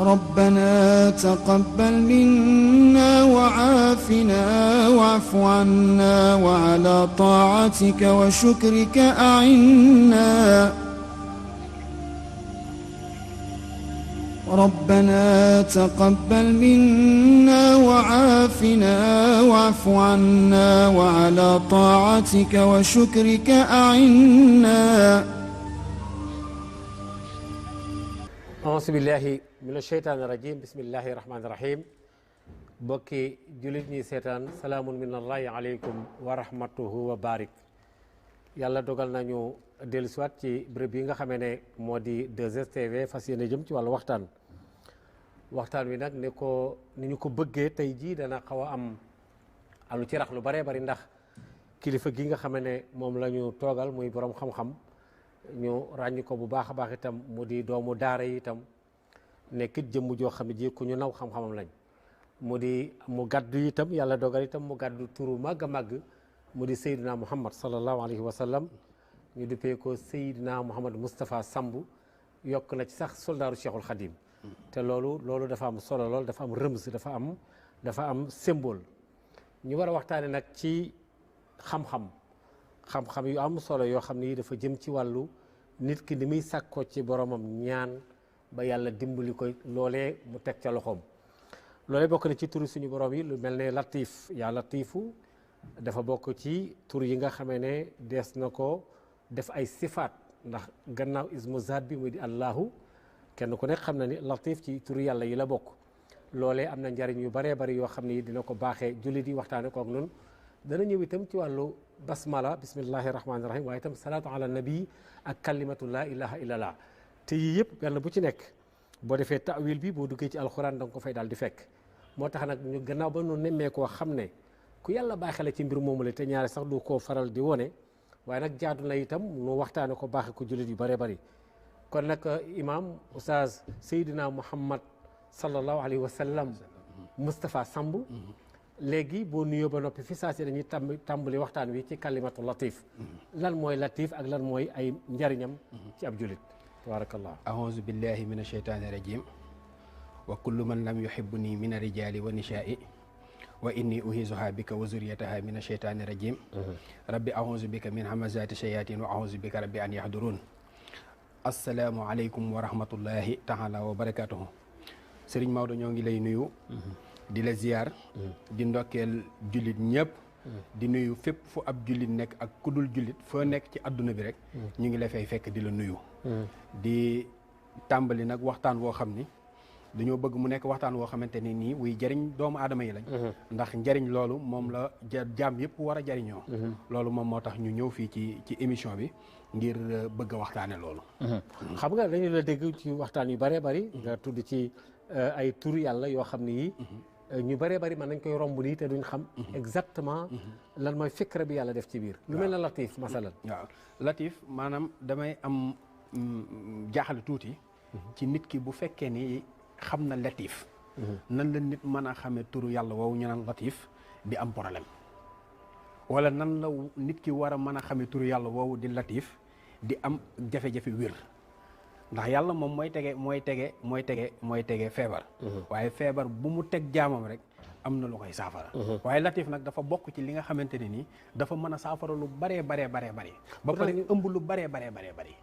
ربنا تقبل منا وعافنا واعف عنا وعلى طاعتك وشكرك أعنا ربنا تقبل منا وعافنا واعف عنا وعلى طاعتك وشكرك أعنا auzu billahi mina sheytaani rajim bismillahi rahmaani rahim bokki jullit ñi seetaan salaamun minallahi aleykum wa rahmatuhu wa barik yàlla dogal nañu dellu siwaat ci béréb yi nga xamee ne moo di 2STV fas yéene jëm ci wàllu waxtaan wi nag ni ñu ko bëggee tey jii dana xaw a am lu ci rax lu baree bari ndax kilifa gi nga xamee ne moom la ñu toogal muy borom xam-xam ñu ràññi ko bu baax a baax itam mu di doomu daara yi itam nekkit jëmm joo xam ne ji ku ñu naw xam-xamam lañ mu gàddu itam yàlla dogal itam mu gàddu turu màgg a màgg mu di Seydina Muhammad sallallahu alayhi wa sallam ñu duppee ko Seydina Muhammad Moustapha Samb yokk na ci sax soldaaru Cheikhul Khadim te loolu dafa am solo lool dafa am rëms dafa am symbole ñu war a waxtaane nag ci xam-xam yu am solo yoo xam ni dafa jëm ci wàllu nit ki ni muy sàkkoo ci boromam ñaan ba yàlla dimbali ko loolee mu teg ca loxoom loolee bokk na ci turu suñu borom yi lu mel ne latif yaa latifu dafa bokk ci tur yi nga xamee ne dees na ko def ay sifaat ndax gannaaw ismu zaat bi muy di allahu kenn ku nekk xam na ni latif ci turu yàlla yi la bokk loolee am na njariñ yu baree bari yoo xam ni dina ko baaxee jullit yi waxtaane kook noonu dana ñëw itam ci wàllu basmala bismillahi rahmaani rahim waaye itam salaatu ala nabi ak kalimatu laa ilaha illallah te yii yëpp benn bu ci nekk boo defee tawil bi boo duggee ci alxuraan da nga ko fay daal di fekk moo tax nag ñu gannaaw ba nu nemmee koo xam ne ku yàlla baaxee la ci mbir moomu la te ñaare sax du koo faral di wone waaye nag jaadu na itam nu waxtaane ko baaxee ko jullit yu bëree bëri kon nag imam oustaz Seydina Muhammad sallallahu alayhi wa sallam Moustapha Samb léegi boo nuyoo ba noppi fi saa si dañuy tàmbali waxtaan wi ci kalimatu latif lan mooy latif ak lan mooy ay njariñam ci ab julit tabarakallah a'uuzu billahi min asheytaani rajim wa kullu man lam yuhibbuni min arijali wa nishaai wa inni uhizuha bika wa zuriyataha min asheytaani rajim rabbi a'uuzu bika min hamazati shayatin wa a'uuzu bika rabbi an yahdurun assalaamu aleykum wa rahmatullahi taala wa barakatuhu Sëriñ Maodo ñoo ngi lay nuyu di la ziyaar di ndokkeel jullit ñëpp di nuyu fépp fu ab jullit nekk ak kudul jullit foo nekk ci adduna bi rek ñu ngi la fay fekk di la nuyu di tàmbali nag waxtaan woo xam ni dañoo bëgg mu nekk waxtaan woo xamante ni nii wuy jariñ doomu aadama yi lañ ndax njariñ loolu moom la jaam yëpp war a jariñoo loolu moom moo tax ñu ñëw fii ci émission bi ngir bëgg a waxtaane loolu xam nga dañu la dégg ci waxtaan yu bëree bëri nga tudd ci ay tur yàlla yoo xam ne yi ñu bëree bëri mën nañ koy romb nii te duñ xam exactement lan mooy fikra bi yàlla def ci biir lu mel ne latif masalan waaw latif maanaam damay am jaaxle tuuti ci nit ki bu fekkee ni xam na latif nan la nit mën a xamee turu yàlla woowu ñu naan latif di am problème wala nan la nit ki war a mën a xamee turu yàlla woowu di latif di am jafe-jafe wér ndax yàlla moom mooy tege feebar waaye feebar bu mu teg jaamam rek am na lu koy saafara waaye latif nag dafa bokk ci li nga xamante ne nii dafa mën a saafara lu baree ba pare ëmb lu baree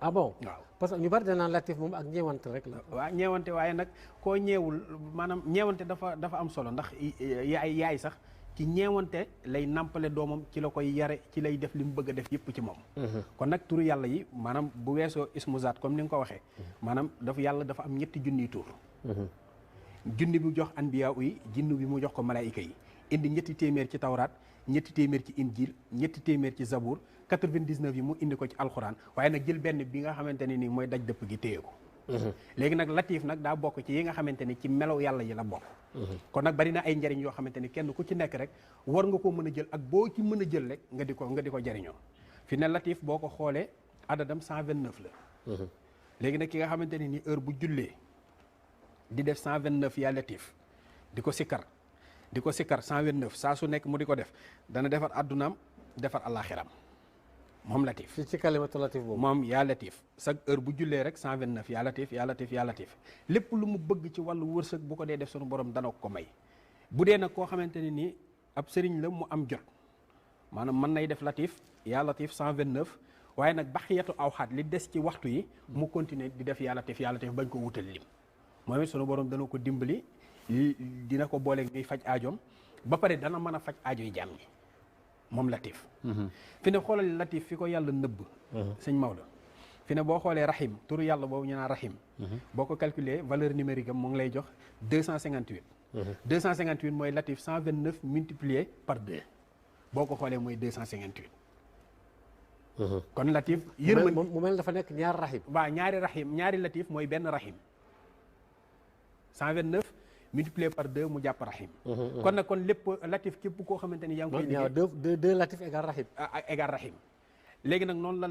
ah bon waaw parce que ñu bari danaan latif moom ak ñeewante rek la waaw ñeewante waaye nag koo ñeewul maanaam ñeewante dafa am solo ndax yaay sax ci ñeewante lay nampale doomam ci la koy yare ci lay def li mu bëgg a def yëpp ci moom kon nag turu yàlla yi maanaam bu weesoo ismu zaat comme ni nga ko waxee maanaam yàlla dafa am ñetti junniy tur junni bi jox anbiya yi jinnu bi mu jox ko malaayika yi indi ñetti téeméer ci tawraat ñetti téeméer ci injil ñetti téeméer ci zabour 99 yi mu indi ko ci alxuraan waaye nag jël benn bi nga xamante ne nii mooy daj dëpp gi téye ko léegi nag latif nag daa bokk ci yi nga xamante ni ci melaw yàlla yi la bokk kon nag bari na ay njariñ yoo xamante ni kenn ku ci nekk rek war nga koo mën a jël ak boo ci mën a jël rek nga di ko jariñoo fi ne latif boo ko xoolee adadam 129 la léegi nag ki nga xamante ne ni heure bu jullee di def 129 yaa latif di ko sikkar 129 saa su nekk mu di ko def dana defar addunaam defar àllaaxiram moom latif fii ci kalimatu latif boobu moom yaa latif chaque heure bu jullee rek 129 yaa latif yaa latif yaa latif lépp lu mu bëgg ci wàllu wërsëg bu ko dee def sunu borom dana ko may. bu dee nag koo xamante ne nii ab sëriñ la mu am jot maanaam mën nay def latif yaa latif 129 waaye nag baxiyatu awxaat li des ci waxtu yi mu continuer di def yaa latif bañ ko wutal lim moom it sunu borom dana ko dimbali dina ko booleeg ñuy faj aajoom ba pare dana mën a faj aajo yi jaam ñi moom latif fi ne xoolal latif fi ko yàlla nëbb sëñ Maodo fi ne boo xoolee rahim turu yàlla boobu ñu naan rahim boo ko calculer valeur numérique am mu ngi lay jox 258 258 mooy latif 129 multiplié par 2 boo ko xoolee mooy 258 kon latif yërmande mu mel dafa nekk ñaar rahim waaw ñaari latif mooy benn rahim 129 multiplié par 2 mu jàpp rahim kon nag kon lépp latif képp koo xamante ni yaa ngi koy liggéey deux latif égal rahim égal rahim léegi nag noonu la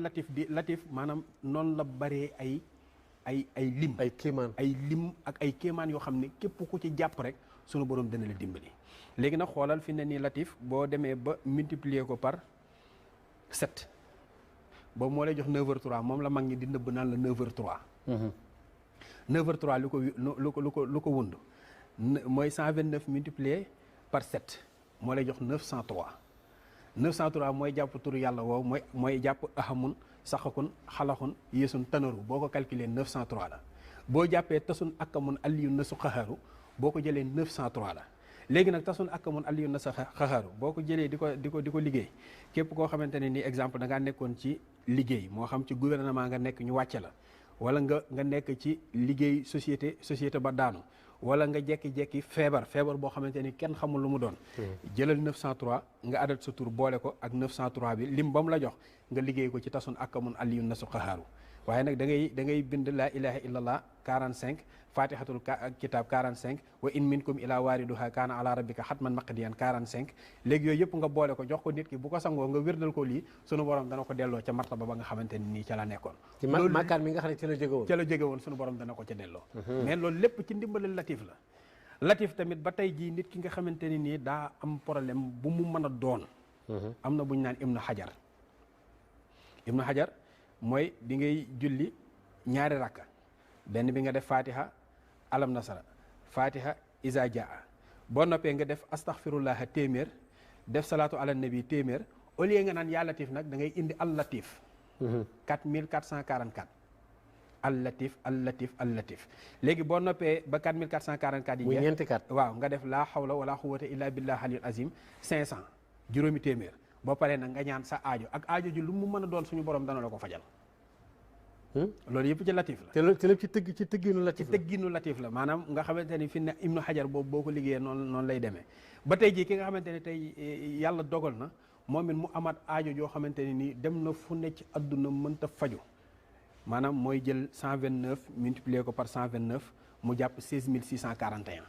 latif maanaam noonu la bëree ay lim ay lim ak ay kéemaan yoo xam ne képp ku ci jàpp rek sunu borom dana la dimbali léegi nag xoolal fi ne nii latif boo demee ba multiplier ko par 7 boobu moo lay jox 9h03 moom la mag ñi di nëbb naan la 9h03 9h03 lu ko wund mooy 129 multiplié par 7 moo lay jox 903 903 mooy jàpp turu yàlla woowu mooy jàpp ahamun saxakun xalaxun yeesun tanaru boo ko calculé 903 la boo jàppee tasun akamun aliyun na su xaxaaru boo ko jëlee 903 la léegi nag tasun akamun aliyun na sa xaxaaru boo ko jëlee di ko liggéey képp koo xamante ne nii exemple da ngaa nekkoon ci liggéey moo xam ci gouvernement nga nekk ñu wàcce la wala nga nekk ci liggéey société ba daanu wala nga jekki-jekki feebar boo xamante ni kenn xamul lu mu doon jëlal 903 nga adat sa tur boole ko ak 903 bi lim ba mu la jox nga liggéey ko ci tasun akamun aliyun na su xaxaaru waaye nag da ngay bind laa ilaha illallah 45 fatihatul kitab 45 wa in minkum ila waariduha kaana ala rabbika xatman maqdiyan 45 léegi yooyu yëpp nga boole ko jox ko nit ki bu ko sangoo nga wérdal ko lii sunu borom dana ko delloo ca martaba ba nga xamante ni nii ca la nekkoon ci makkaan mi nga xam ne ca la jóge woon sunu borom dana ko ca delloo mais loolu lépp ci ndimbalal latif la latif tamit ba tey jii nit ki nga xamante ni nii daa am problème bu mu mën a doon am na bu ñu naan ibnu xajar mooy di ngay julli ñaari rakka benn bi nga def fatiha alam nasara fatiha isa jaa boo noppee nga def astaghfirullah téeméer def salaatu ala nabi téeméer au lieu nga naan yaa latif nag da ngay indi al latif 4444 al latif léegi boo noppee ba 4444 yi muy ñeenti kat waaw nga def laa hawla wala quwwata illa billah aliyul azim 500 juróomi téeméer boo paree nag nga ñaan sa aajo ak aajo ji lu mu mën a doon suñu borom dana la ko fajal loolu yëpp ci latif la te lépp ci tëgginu latif la maanaam nga xamante ni fi ne ibnu xajar boobu boo ko liggéeyee noonu lay demee ba tey jii ki nga xamante ne tey yàlla dogal na moom it mu amaat aajo joo xamante ne nii dem na fu ne ci adduna mënta faju maanaam mooy jël 129 multiplier ko par 129 mu jàpp 16641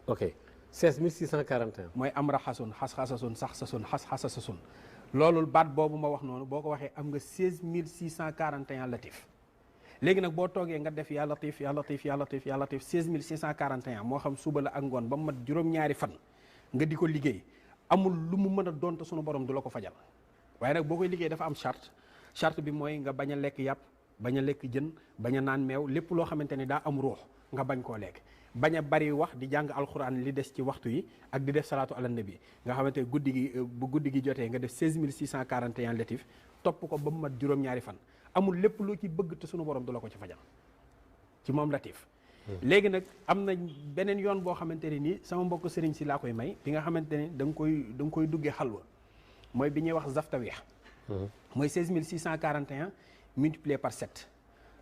ok 16641 mooy am raxasun xas-xasasun sax-sasun xas-xasasun loolu baat boobu ma wax noonu boo ko waxee am nga 16641 latif léegi nag boo toogee nga def yaa latif 16641 moo xam suba la ak ngoon ba mu mat juróom-ñaari fan nga di ko liggéey amul lu mu mën a doonte sunu borom du la ko fajal waaye nag boo koy liggéey dafa am charte bi mooy nga bañ a lekk yàpp bañ a lekk jën bañ a naan meew lépp loo xamante ni daa am ruux nga bañ koo lekk bañ a bari wax di jàng alxuraan li des ci waxtu yi ak di def salaatu ala nabi nga xamante ne bu guddi gi jotee nga def 16641 latif topp ko ba mu mat juróom-ñaari fan amul lépp loo ci bëgg te sunu borom du la ko ci fajal ci moom latif léegi nag am na beneen yoon boo xamante ne nii sama mbokk sëriñ si laa koy may bi nga xamante ne da nga koy duggee xalwa mooy bi ñuy wax zaftaweex mooy 16641 multiplié par 7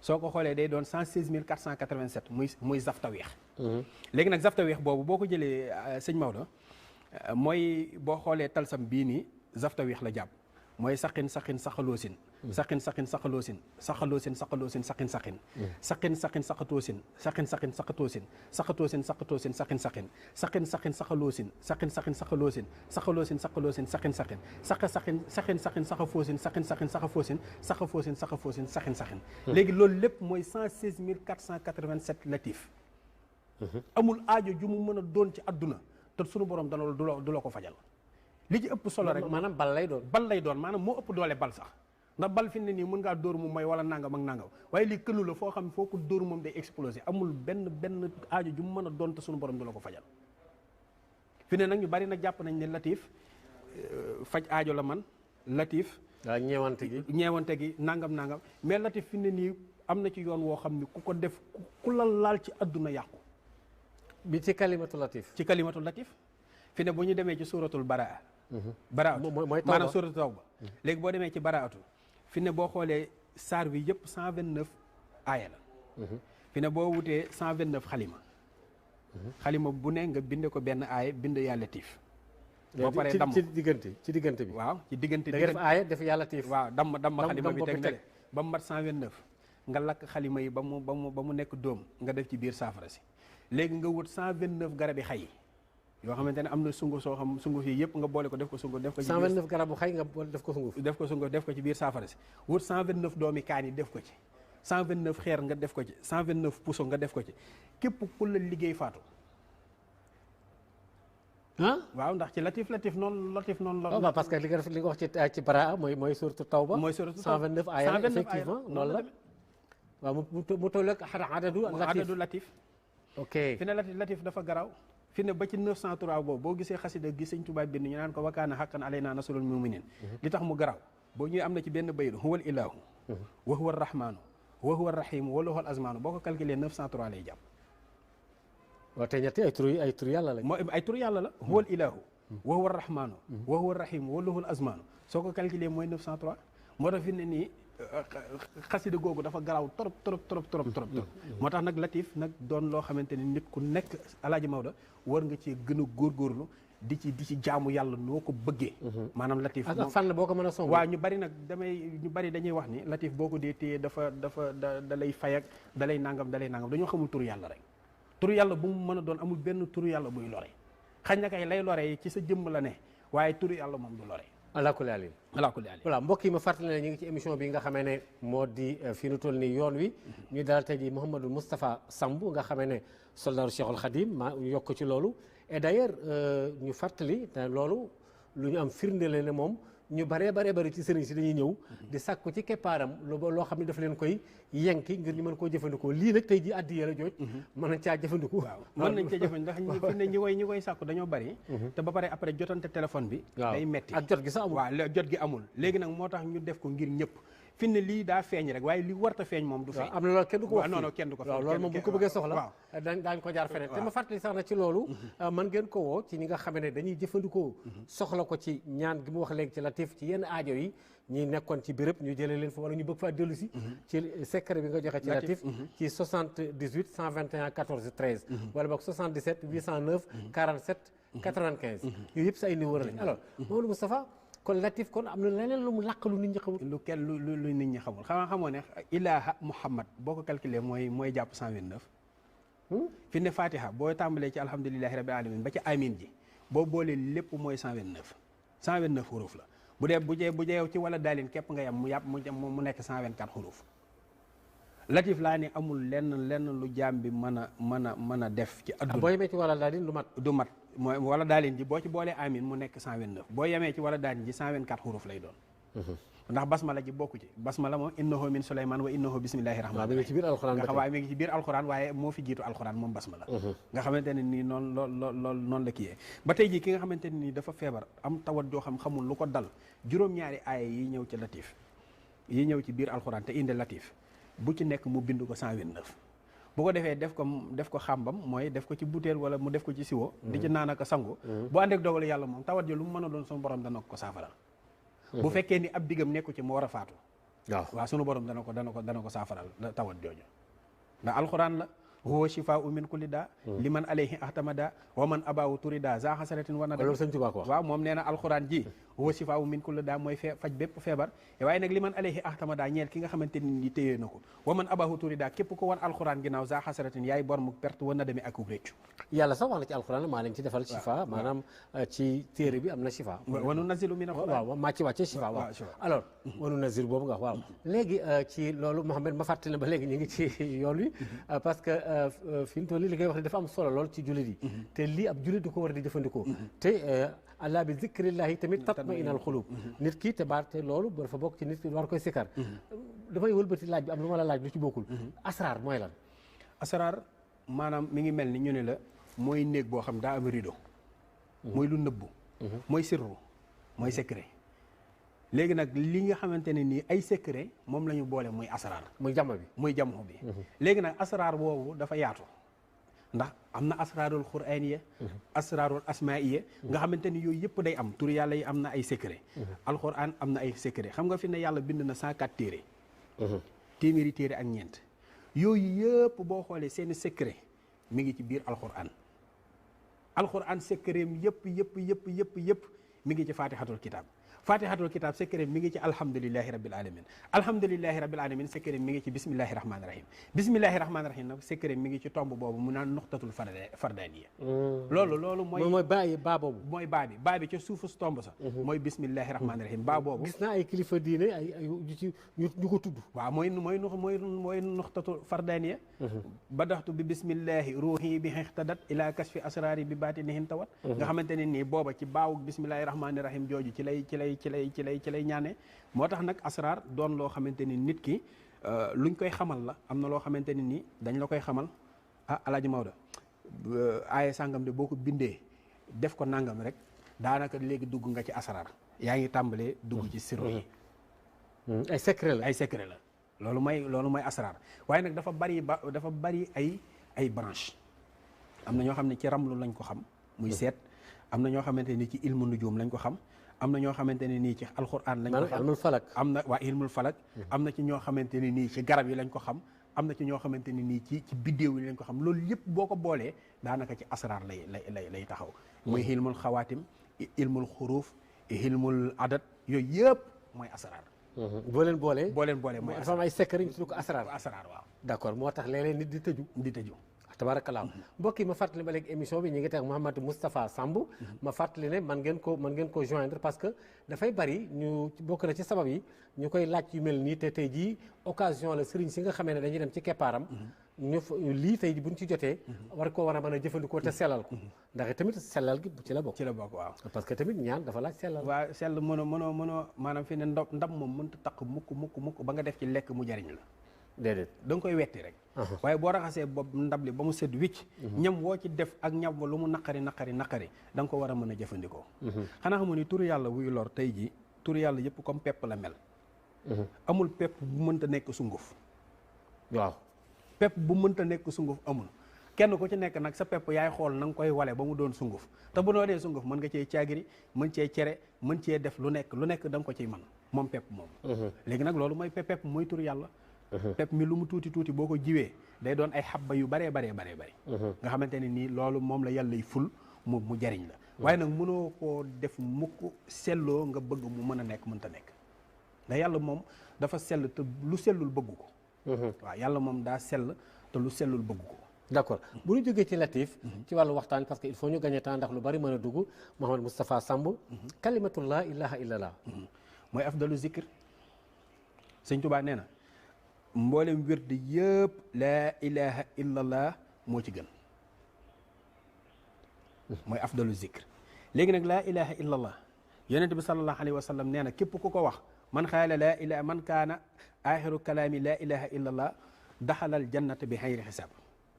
soo ko xoolee day doon 116487 muy zaftaweex léegi nag zaftaweex boobu boo ko jëlee sëñ Maodo mooy boo xoolee talsam bii nii zaftaweex la jàpp mooy saxin saxaloosin saxin saxaloosin saxaloosin saxaloosin saxin saxatoosin saxin saxatoosin saxatoosin saxin saxaloosin saxin saxaloosin saxaloosin saxin saxafoosin saxin léegi loolu lépp mooy 116487 latif amul aajo ju mu mën a doon ci adduna te sunu borom dana du la ko fajal li ci ëpp solo rek maanaam bal lay doon maanaam moo ëpp doole bal sax ndax bal fi ne nii mën ngaa dóor mu mooy wala nangam ak nangam waaye lii kënu la foo xam ne foo ko dóor moom day exploser amul benn aajo ju mu mën a doon te suñu borom du la ko fajal fi ne nag ñu bari nag jàpp nañ ne latif faj aajo la man latif waaw ñeewante gi nangam mais latif fi ne nii am na ci yoon woo xam ne ku ko def ku la laal ci àdduna yàqu bi ci kalimatu latif fi ne bu ñu demee ci suratul baraatu maanaam suratul tawba léegi boo demee ci baraatu fi ne boo xoolee saar bi yëpp 129 aaya la fi ne boo wutee 129 xalima bu ne nga bind ko benn aaya bind yaa latif boo paree damm ci diggante bi waaw ci diggante da nga def aaya def yaa latif waaw damm xalima bi teg ne ba mu mat 129 nga lakk xalima yi ba mu nekk dóom nga def ci biir saafara si léegi nga wut 129 garabi xay yoo xamante ne am na sunguf soo xam sunguf yi yëpp nga boole ko def ko sunguf def ko ci 129 garabu xay nga boole def ko sunguf def ko ci biir saafara si wut 129 doomi kaan yi def ko ci 129 xeer nga def ko ci 129 puso nga def ko ci képp ku la liggéey faatu waaw ndax ci latif noonu la waaw parce que li nga wax ci bara mooy suratu tawba mooy suratu 129 aaya effectivement noonu la waaw mu toll ak adadu latif ok fi ne latif dafa garaw fi ne ba ci 903 boobu boo gisee xasida gi Sëñ Tuubaa bind ñu naan ko wakaana haqqan alaynaa nasrul mu'miniin li tax mu garaw boo ñëwee am na ci benn baydu huwal ilaahu wa huwa rahmaanu wa huwa rahiimu wa lahul azmaanu boo ko calculé 903 lay jàpp waaw te ñetti ay tur yàlla la mooy ay tur yàlla la huwal ilaahu wa huwa rahmaanu wa huwa rahiimu wa lahul azmaanu soo ko calculé mooy 903 moo tax fi ne nii xasida googu dafa garaaw trop moo tax nag latif nag doon loo xamante ni nit ku nekk alaaji Maodo war nga ci gën a góorgóorlu di ci jaamu yàlla noo ko bëggee maanaam latif ak fànn boo ko mën a song waaw ñu bari dañuy wax ni latif boo ko dee téye da lay fay ak da lay nangam dañoo xamul turu yàlla rek turu yàlla bu mu mën a doon amul benn turu yàlla buy lore xañ na kay lay lore ci sa jëmm la ne waaye turu yàlla moom du lore alaakulli alin voilà mbokk yi ma fàttali ne ñu ngi ci émission bi nga xamee ne moo di fii nu toll nii yoon wi ñu daal tey ji Mouhamadou Moustapha Samb nga xamee ne soldaaru Cheikhul Khadim ma yokk ci loolu et d'ailleurs ñu fàttali te loolu lu ñu am firnde la ne moom ñu bari ci sëriñ si dañuy ñëw di sàkku ci keppaaram loo xam ne daf leen koy yenki ngir ñu mën koo jëfandikoo lii nag tey ji addiya la jooj mën nañ caa jëfandikoo mën nañ caa jëfandikoo ndax fi ne ñi koy sàkku dañoo bari te ba pare après jotante téléphone bi day metti ak jot gi sax amul waaw jot gi amul léegi nag moo tax ñu def ko ngir ñëpp fi ne lii daa feeñ rek waaye li warta feeñ moom du feeñ am na loolu kenn du ko wax non kenn du ko waaw loolu moom bu ko bëggee soxla daañ ko jaar feneen te ma fàttali sax na ci loolu mën ngeen ko woo ci ñi nga xam ne dañuy jëfandikoo soxla ko ci ñaan gi mu wax léegi ci latif ci yenn aajo yi ñi nekkoon ci béréb ñu jëlee leen fa wala ñu bëgg faa dellu si ci secret bi nga joxe ci latif ci 78 121 14 13 wala boog 77 809 47 95 yooyu yëpp sa ay numéro lañ alors Mamadou Moustapha kon latif kon am na leneen lu mu làq lu nit ñi xamul lu nit ñi xamul xamoo ne ilaha muhammad boo ko calculé mooy jàpp 129 fi ne fatiha boo tàmbalee ci alhamdulilahi rabbil alamin ba ci amin ji boo boolee lépp mooy 129 xuruf la bu dee yow ci wala daalin képp nga yam mu nekk 124 xuruf latif laa ne amul lenn lu jaam bi mën a def ci adduna boo yemee ci wala daalin du mat mooy wala daalin ji boo ci boolee amin mu nekk 129 boo yemee ci wala daalin ji 124 xuruf lay doon ndax basmala ji bokku ci basmala moom innahu min suleyman wa innahu bismillahi rahmaani mi ngi ci biir alxuraan nga xam waaye mi ngi ci biir alxuraan waaye moo fi jiitu alxuraan moom basmala nga xamante ne nii noonu la kiyee ba tey jii ki nga xamante ne nii dafa feebar am tawat joo xamul lu ko dal juróom-ñaari aaya yi ñëw ci latif yi ñëw ci biir alxuraan te indi latif bu ci nekk mu bind ko 129 bu ko defee def ko xàmbam mooy def ko ci butéel wala mu def ko ci siwo di ci naan ak sangu bu ànd ak dogalu yàlla moom tawat ji lu mu mën a doon suñu borom dana ko saafaral bu fekkee ni ab diggam nekku ci mu war a faatu waaw sunu borom dana ko saafaral tawat jooju ndax alxuraan la huwa shifaa'u min kulli daa liman alayhi ahtamada wa man abaahu turida za xasaratin wa nadam waaw moom nee na alxuraan ji huwa shifaa'u min kulli daa mooy faj bépp feebar waaye nag liman alayhi ahtamada ñeel ki nga xamante ni téyee na ko wa man abaahu turida képp ko wan alxuraan ginnaaw za xasaratin yaay bor mu perte wa nadami ak réccu yàlla sax wax na ci alxuraan maa leen ci defal shifa maanaam ci téere bi am na shifa wanu nazilu min alxuraan waaw maa ci wàcce shifa waaw alors wanu nazil boobu nga waaw léegi ci loolu Mouhamed ma fàttali na ba léegi ñu ngi ci yoon wi parce que fi mu toll nii li ngay wax ne dafa am solo lool ci jullit yi te lii ab jullit du ko war di jëfandikoo te ala bi zikrillahi tamit tatma'innul qulub nit ki te loolu dafa bokk ci nit ki war koy sikkar damay wëlbati laaj bi am lu ma la laaj lu ci bokkul asraar mooy lan asraar maanaam mi ngi mel ni ñu ne la mooy néeg boo xam daa am rideau mooy lu nëbbu mooy sirru mooy secret léegi nag li nga xamante ne nii ay secret moom la ñu boole muy asraar muy jàmm bi muy jamono bi léegi nag asraar boobu dafa yaatu ndax am na asraarul quraaniya asraarul asmaiya nga xamante ni yooyu yëpp day am tur yàlla yi am na ay secret alquran am na ay secret xam nga fi ne yàlla bind na 104 téere téeméeri téere ak ñeent yooyu yëpp boo xoolee seeni secret mi ngi ci biir alquran secret yëpp mi ngi ci fatihatul kitab secret mi ngi ci alhamdulillahi rabbil alamin secret mi ngi ci bismillahi rahmani rahim nag secret mi ngi ci tomb boobu mu naan nuxtatul fardaniya loolu mooy baa boobu mooy baa bi ca suufu tomb sax mooy bismillahi rahmani rahim baa boobu gis naa ay kilifa diine ay ñu ko tudd waaw mooy nuxtatul fardaniya badaxtu bi bismillahi ruuhi bi xextadat ila kasfi asrari bi baatinihin tawat nga xamante ne nii booba ci baawu bismillahi rahmani rahim jooju ci lay ñaane moo tax nag asraar doon loo xamante ni nit ki luñ koy xamal la am na loo xamante ni nii dañ la koy xamal alaaji Maodo aaye sàngam de boo ko bindee def ko nangam rek daanaka léegi dugg nga ci asraar yaa ngi tàmbalee dugg ci sirru yi ay secret la loolu mooy asraar waaye nag dafa bari ay branche am na ñoo xam ne ci ramlu lañ ko xam muy seet am na ñoo xamante ni ci ilmu nujum lañ ko xam am na ñoo xamante ne nii ci alxuraan lañ ko xam ilmul falak am na waa ilmul falak am na ci ñoo xamante ne nii ci garab yi lañ ko xam am na ci ñoo xamante ne nii ci biddéew yi lañ ko xam loolu yëpp boo ko boolee daanaka ci asraar lay taxaw muy ilmul xawaatim ilmul xuruuf ilmul adat yooyu yëpp mooy asraar boo leen boolee mooy dafa am ay secret ñu tudd ko asraar waaw d'accord moo tax léeg-léeg nit di tëju tabarakallah mbokk yi ma fàttali ba léegi émission bi ñu ngi teg Mouhamadou Moustapha Samb ma fàttali ne man ngeen ko joindre parce que dafay bari ñu bokk na ci sabab yi ñu koy laaj yu mel nii te tey jii occasion la sëriñ si nga xamee ne dañuy dem ci keppaaram lii tey buñ ci jotee war koo war a mën a jëfandikoo te sellal ko ndax tamit sellal gi ci la bokk waaw parce que tamit ñaan dafa laaj sellal waaw sell mënoo maanaam fi ne ndam moom mënta taq mukk ba nga def ci lekk mu jariñ la déedéet da nga koy wetti rek waaye boo raxasee bopp ndab li ba mu sedd wicc ñam woo ci def ak ñam lu mu naqari da nga ko war a mën a jëfandikoo xanaa xamu ni turu yàlla wuy lor tey ji turu yàlla yëpp comme pepp la mel amul pepp bu mënta nekk sunguf waaw pepp bu mënta nekk sunguf amul kenn ku ci nekk nag sa pepp yaay xool na nga koy wale ba mu doon sunguf te bu doonee sunguf mën nga cee caagiri mën cee cere mën cee def lu nekk da nga ko ciy mën moom pepp moom léegi nag loolu mooy pepp mooy turu yàlla pepp mi lu mu tuuti boo ko jiwee day doon ay xabba yu baree nga xamante ne nii loolu moom la yàlla y ful mu jariñ la waaye nag mënoo koo def mukk selloo nga bëgg mu mën a nekk mënta nekk ndax yàlla moom dafa sell te lu sellul bëgg ko waaw yàlla moom daa sell te lu sellul bëgg ko d'accord bu ñu jógee ci Latif ci wàllu waxtaan parce que il faut ñu gagner temps ndax lu bari mën a dugg Mouhamadou Moustapha Samb kalimatu laa ilaha illallah mooy afdalu zikr sëñ Tuubaa nee na mboolem wird yëpp laa ilaha illallah moo ci gën mooy afdalu zikr léegi nag laa ilaha illallah yonent bi sallallahu alayhi wa sallam nee na képp ku ko wax man xaala laa ilaha man kaana axiru kalaami laa ilaha illallah daxalal jannata bi xayri xisaab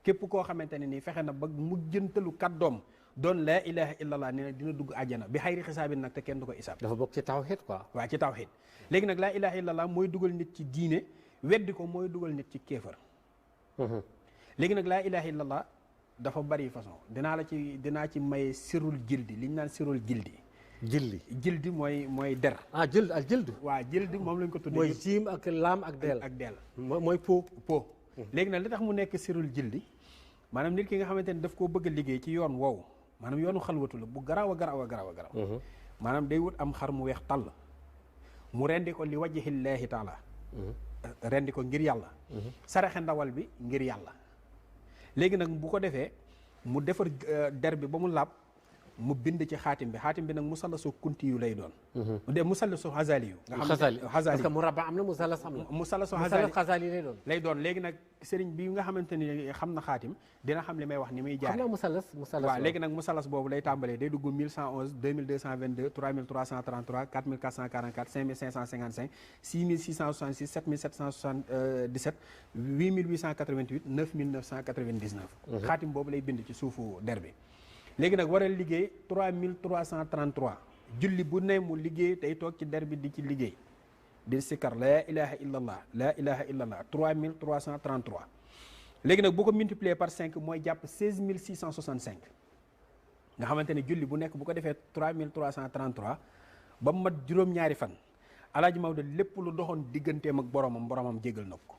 képp koo xamante ne nii fexe na ba mujjantalu kàddoom doon laa ilaha illallah nee na dina dugg àjjana bi xayri xisaabin nag te kenn du ko isaab dafa bokk ci tawhid quoi waaw ci tawhid léegi nag laa ilaha illallah mooy dugal nit ci diine weddi ko mooy dugal nit ci kéefar léegi nag laa ilaha illallah dafa bari façon dinaa ci maye sirul jildi li ñu naan sirul jildi mooy der jildu waaw jildi moom lañ ko tuddee mooy jiim ak laam ak deel mooy po léegi nag li tax mu nekk sirul jildi maanaam nit ki nga xamante ne daf koo bëgg a liggéey ci yoon woowu maanaam yoonu xalwatu la bu garaaw a garaaw maanaam day wut am xar mu weex tàll mu rendi ko li wajhillaahi taala rendi ko ngir yàlla saraxe ndawal bi ngir yàlla léegi nag bu ko defee mu defar der bi ba mu laab mu bind ci xaatim bi nag musallasu kunti yu lay doon de musallasu xazali yu nga xazali parce que mu rabba am na musallas am na musallasu xazali lay doon léegi nag sëriñ bi nga xamante ni xam na xaatim dina xam li may wax ni muy jaar xam naa musallas waaw léegi nag musallas boobu lay tàmbalee day dugg 1111 2222 3333 4444 5555 6666 7777 8888 9999 xaatim boobu lay bind ci suufu der bi léegi nag war a liggéey 3333 julli bu ne mu liggéey tey toog ci der bi di ci liggéey di sikkar laa ilaha illallah laa ilaha illallah 3333 léegi nag bu ko multiplier par 5 mooy jàpp 16665 nga xamante ne julli bu nekk bu ko defee 3333 ba mu mat juróom-ñaari fan Alaaji Maodo lépp lu doxoon digganteem ak boromam jégal na ko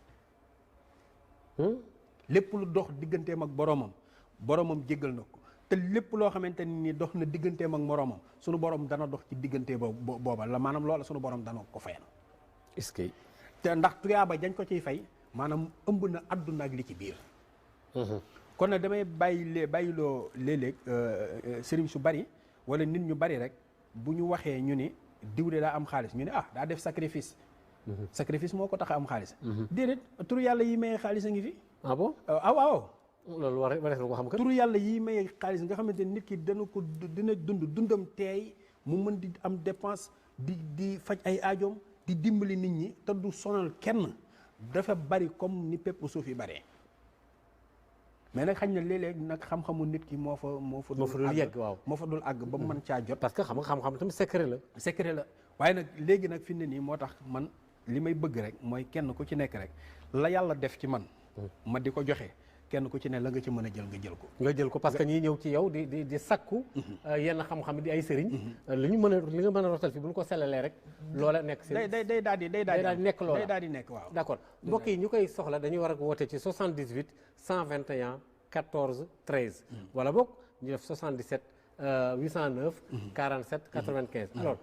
lépp lu dox digganteem ak boromam jégal na ko te lépp loo xamante ni dox na digganteem ak moroomam sunu borom dana dox ci diggante booba la maanaam loola sunu borom dana ko fayal. est-ce que. te ndax tuyaaba dañ ko ciy fay maanaam ëmb na àdduna ak li ci biir. kon nag damay bàyyiloo léeg-léeg sëriñ su bari wala nit ñu bari rek bu ñu waxee ñu ni diw de daa am xaalis ñu ne daa def sacrifice. sacrifice moo ko tax a am xaalis. déedéet tur yàlla yi maye xaalis a ngi fi. ah bon waaw. loolu war a ko xam. turu yàlla yi maye xaalis nga xamante ni nit ki dina dundam teey mu mën di am dépense di faj ay aajoom di dimbali nit ñi te du sonal kenn dafa bari comme ni pépp suuf yi baree mais nag xañ na léeg-léeg nag xam-xamu nit ki moo fa dul yegg waaw moo fa dul àgg ba mu mën caa jot. parce que xam-xam tamit secret la. waaye nag léegi nag fi ne nii moo tax man li may bëgg rek mooy kenn ku ci nekk rek la yàlla def ci man ma di ko joxe. kenn ku ci ne la nga ci mën a jël nga jël ko parce que ñii ñëw ci yow di sakku yenn xam-xam di ay sëriñ li nga mën a rotal fi bu ñu ko sellalee rek loola nekk si day daal di nekk loola day daal di nekk waaw d'accord mbokk yi ñu koy soxla dañuy war a woote ci 78 121 14 13 wala boog ñu def 77 809 47 95 alors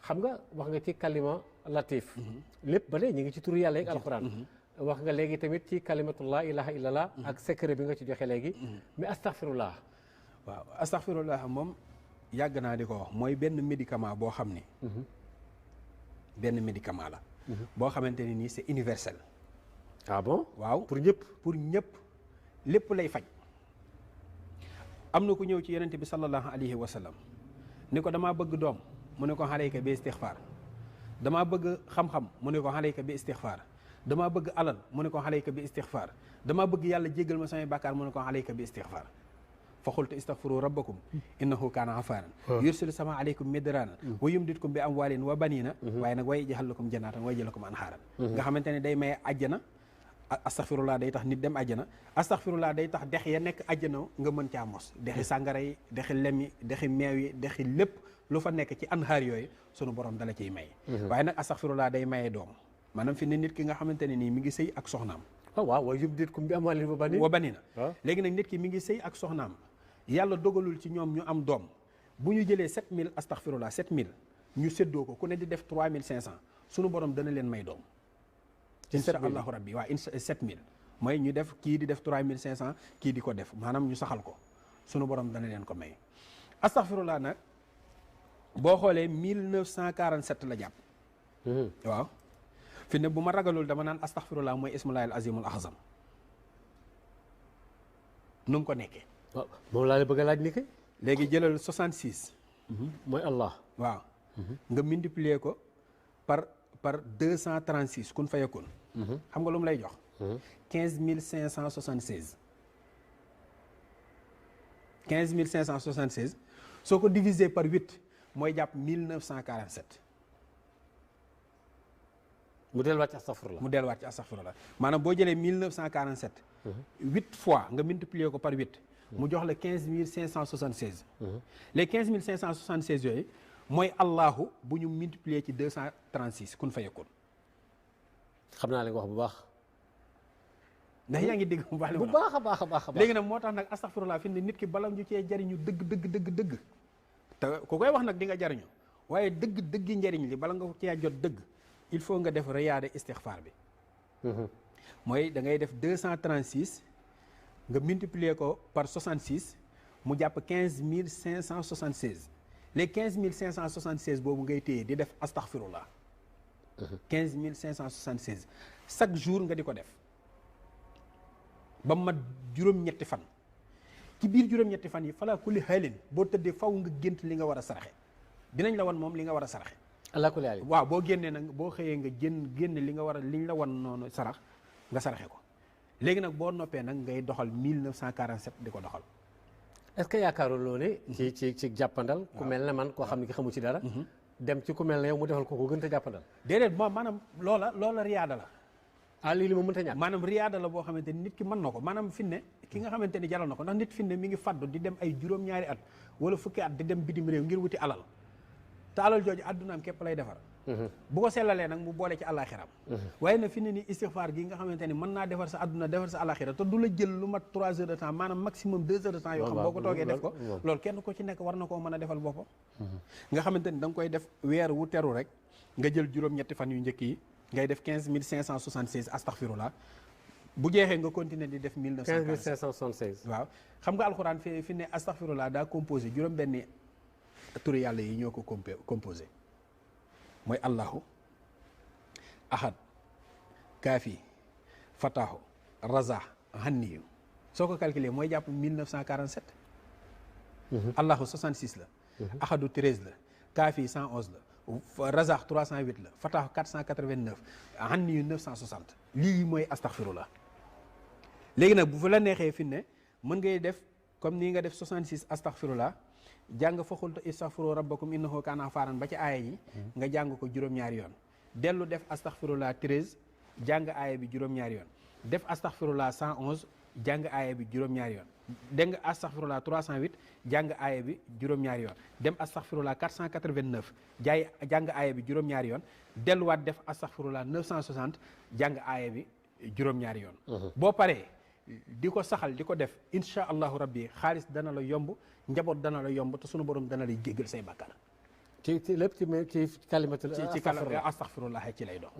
xam nga wax nga ci kalima latif lépp ba léegi ñu ngi ci turu yàlla ak alxuraan wax nga léegi tamit ci kalimatullah ilaha illallah ak secret bi nga ci joxe léegi mais astaghfirullah waaw astaghfirullah moom yàgg naa di ko wax mooy benn médicament boo xam ni benn médicament la boo xamante ne nii c'est universel. Ah bon? waaw pour ñëpp. pour ñëpp lépp lay faj. am na ku ñëw ci yonent bi sallallahu alayhi wa sallam ni ko damaa bëgg doom mu ne ko alayka bi istixfaar damaa bëgg xam-xam mu ne ko alayka bi istixfaar damaa bëgg alal mu ne ko alayka bi istixfaar damaa bëgg yàlla jéggal ma samay bàkkaar mu ne ko alayka bi istixfaar fa xultu istaghfiru rabbakum innahu kaana ghafaaran yursilu sama aleykum midraaran wa yumditkum bi amwaalin wa baniina waaye nag way yaj'al lakum jannaatan wa yaj'al lakum anhaaran nga xamante ne day maye àjjana astaghfirullah day tax nit dem àjjana astaghfirullah day tax dex ya nekk àjjana nga mën caa mos dexi sàngara yi dexi lem yi dexi meew yi dexi lépp lu fa nekk ci anhaar yooyu sunu borom dala ciy may waaye nag astaghfirullah day maye doom maanaam fi ne nit ki nga xamante ne nii mi ngi sëy ak soxnaam waaw wa yumditkum bi amwaalin wa baniina léegi nag nit ki mi ngi sëy ak soxnaam yàlla dogalul ci ñoom ñu am doom bu ñu jëlee 7000 astaghfirullah 7000 ñu séddoo ko ku ne di def 3500 sunu borom dana leen may doom insha allahu rabbi waaw 7000 mooy ñu def kii di def 3500 kii di ko def maanaam ñu saxal ko sunu borom dana leen ko may astaghfirullah nag boo xoolee 1947 la jàpp waaw fi ne bu ma ragalul dama naan astaghfirullah mooy ismullahil azimul ahzam nu mu ko nekkee waaw moom laa la bëgg a laaj ni kay léegi jëlal 66 mooy Allah waaw nga multiplier ko par 236 kun fayakun xam nga lu mu lay jox 15576 15576 soo ko diviser par 8 mooy jàpp 1947 mu delluwaat ci astaghfirullah mu delluwaat ci astaghfirullah maanaam boo jëlee 1947 8 fois nga multiplier ko par 8 mu jox la 15576 les 15576 yooyu mooy allahu bu ñu multiplier ci 236 kun fayakun xam naa la nga wax bu baax ndax yaa ngi dégg bu baax bu baax a baax a baax léegi nag moo tax nag astaghfirullah fi ne nit ki bala ñu cee jariñu dëgg te ku koy wax nag di nga jariñu waaye dëggi njariñ li bala nga cee jot dëgg il faut nga def riyaade istixfaar bi mooy da ngay def 236 nga multiplier ko par 66 mu jàpp 15576 léegi 15576 boobu ngay téye di def astaghfirullah 15576 chaque jour nga di ko def ba mat juróom-ñetti fan ci biir juróom-ñetti fan yi fala kulli xaalin boo tëddee faw nga gént li nga war a saraxe dinañ la wan moom li nga war a saraxe allah kulli haal waaw boo génnee nag boo xëyee nga génn li nga war a liñ la wan noonu sarax nga saraxe ko léegi nag boo noppee nag ngay doxal 1947 di ko doxal. est-ce que yaakaaruloo ne ci jàppandal ku mel ne man koo xam ne ki xamu ci dara dem ci ku mel ne yow mu defal ko gën a jàppandal déedéet moom maanaam loola riyaada la lii li ma mënta ñàkk maanaam riyaada la boo xamante ni nit ki mën na ko maanaam fi ne ki nga xamante ni jaral na ko ndax nit fi ne mi ngi faddu di dem ay juróom-ñaari at wala fukki at di dem bitim réew ngir wuti alal te alal jooju àddunaam képp lay defar bu ko sellalee nag mu boole ci àllaaxiram waaye na fi ne ni istixfaar gi nga xamante ni mën naa defar sa àdduna defar sa àllaaxira te du la jël lu mat 3 heures de temps maanaam maximum 2 heures de temps yoo xam boo ko toogee def ko loolu kenn ko ci nekk war na koo mën a defal boppam nga xamante ni da nga koy def weer wu teru rek nga jël juróom-ñetti fan yu njëkk yi ngay def 15576 astaghfirullah bu jeexee nga continuer di def 15576 waaw xam nga alxuraan fi ne astaghfirullah daa composé juróom-benni turu yàlla yi ñoo ko composé mooy allahu ahad kaafi fataahu razaa hanniyu soo ko calculé mooy jàpp 1947 allahu 66 la ahadu 13 la kaafi 111 la razaa 308 la fataahu 489 hanniyu 960 lii mooy astaghfirullah léegi nag bu fa la neexee fi ne mën ngay def comme nii nga def 66 astaghfirullah jàng fa xultu istaghfiru rabbakum innahu kaana ghafaaran ba ci aaya yi nga jàng ko juróom-ñaari yoon dellu def astaghfirullah 13 jàng aaya bi juróom-ñaari yoon def astaghfirullah 111 jàng aaya bi juróom-ñaari yoon dégg nga astaghfirullah 308 jàng aaya bi juróom-ñaari yoon dem astaghfirullah 489 jàng aaya bi juróom-ñaari yoon delluwaat def astaghfirullah 960 jàng aaya bi juróom-ñaari yoon boo paree di ko saxal di ko def insha allahu rabbi xaalis dana la yomb njaboot dana la yomb te sunu borom dana lay jéggal say bàkkaar ci lépp ci kalimatul astaghfirullah ci lay dox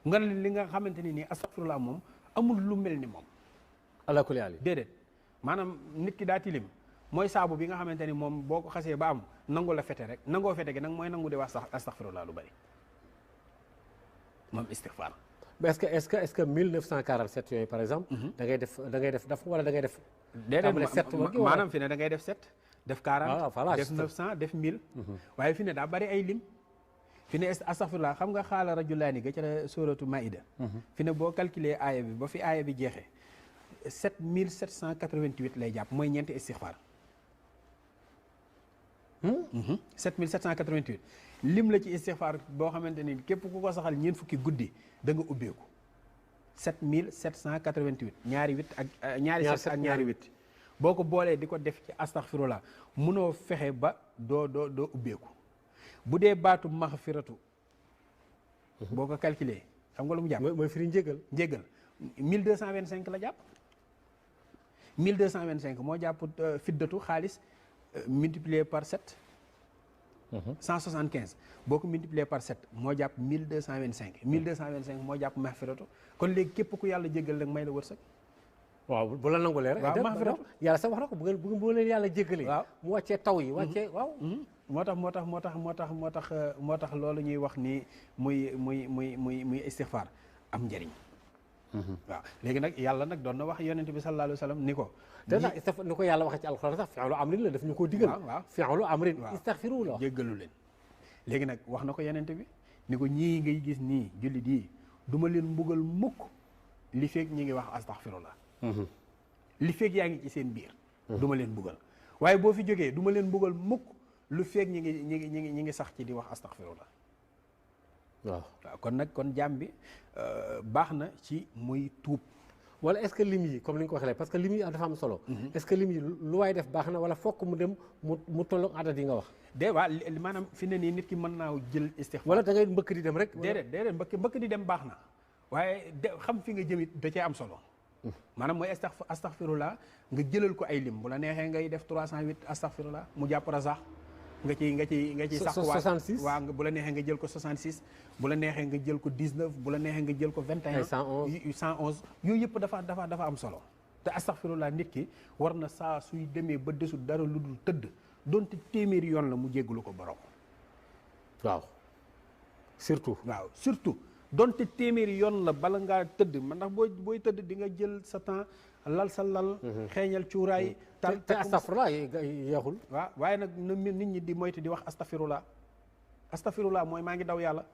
nga ne li nga xamante ni nii astaghfirullah moom amul lu mel ni moom ala kulli haal déedéet maanaam nit ki daa tilim mooy saabu bi nga xamante ni moom boo ko xasee ba am nangu la fete rek nangoo fete gi nag mooy nangu di wax astaghfirullah lu bari moom istighfar est-ce que 1947 yooyu par exemple. da ngay def daf wala da ngay def. déedéet maanaam fi ne da ngay def 7 def 40 voilà def 900 def 1000. waaye fi ne daa bari ay lim. fi ne astaghfirullah xam nga xaala rajulaani ga ca la suratu maida. fi ne boo calculer aaya bi ba fi aaya bi jeexee 7788 lay jàpp mooy ñeenti istighfar. 7788 lim la ci istighfar boo xamante ni képp ku ko saxal ñeent fukki guddi da nga ubbeeku 7788 ñaari 8 ak ñaari 7 ak ñaari 8 boo ko boolee di ko def ci astaghfirullah munoo fexe ba doo ubbeeku bu dee baatu maxfiratu boo ko calculé xam nga lu mu jàpp mooy firi njégal 1225 la jàpp 1225 moo jàpp fiddatu xaalis multiplié par 7 175 boo ko multiplié par 7 moo jàpp 1225 1225 moo jàpp maxfiratu kon léegi képp ku yàlla jéggal nag may la wërsëg waaw bu la nangulee rek waaw maxfiratu yàlla sax wax na ko bu leen yàlla jéggalee waaw mu wàccee taw yi wàccee waaw moo tax loolu ñuy wax ni muy istighfar am njëriñ waaw léegi nag yàlla nag doon na wax yonent bi sallallahu alayhi wa sallam ni ko te sax ni ko yàlla waxee ci alxuraan sax fi'lu amrin la daf ñu koo digal waaw fi'lu amrin istaghfiru la jéggalu leen léegi nag wax na ko yonent bi ni ko ñii ngay gis nii jullit yi duma leen mbugal mukk li feeg ñi ngi wax astaghfirullah li feeg yaa ngi ci seen biir duma leen mbugal waaye boo fi jógee duma leen mbugal mukk lu feeg ñi ngi sax ci di wax astaghfirullah waaw kon nag kon jaam bi baax na ci muy tuub wala est-ce que lim yi comme li nga ko waxee parce que lim yi dafa am solo est-ce que lim yi lu waay def baax na wala fokk mu dem mu tolloog adat yi nga wax waa maanaam fi ne nii nit ki mën naa jël istighfar wala da ngay mbëkk di dem rek déedéet mbëkk di dem baax na waaye xam fi nga jëmit da cee am solo maanaam mooy astaghfirullah nga jëlal ko ay lim bu la neexee ngay def 308 astaghfirullah mu jàpp rasax nga ci sax waa 66 waaw bu la neexee nga jël ko 66 bu la neexee nga jël ko 19 bu la neexee nga jël ko 21 111 yooyu yëpp dafa am solo te astaghfirullah nit ki war na saa suy demee ba desul dara lu dul tëdd donte téeméeri yoon la mu jéggalu ko borom. waaw surtout donte téeméeri yoon la bala ngaa tëdd man ndax booy tëdd di nga jël sa temps lal sa lal. xeeñal cuuraay. te astaghfirullah yeexul. waaw waaye nag na nit ñi di moytu di wax astaghfirullah mooy maa ngi daw yàlla.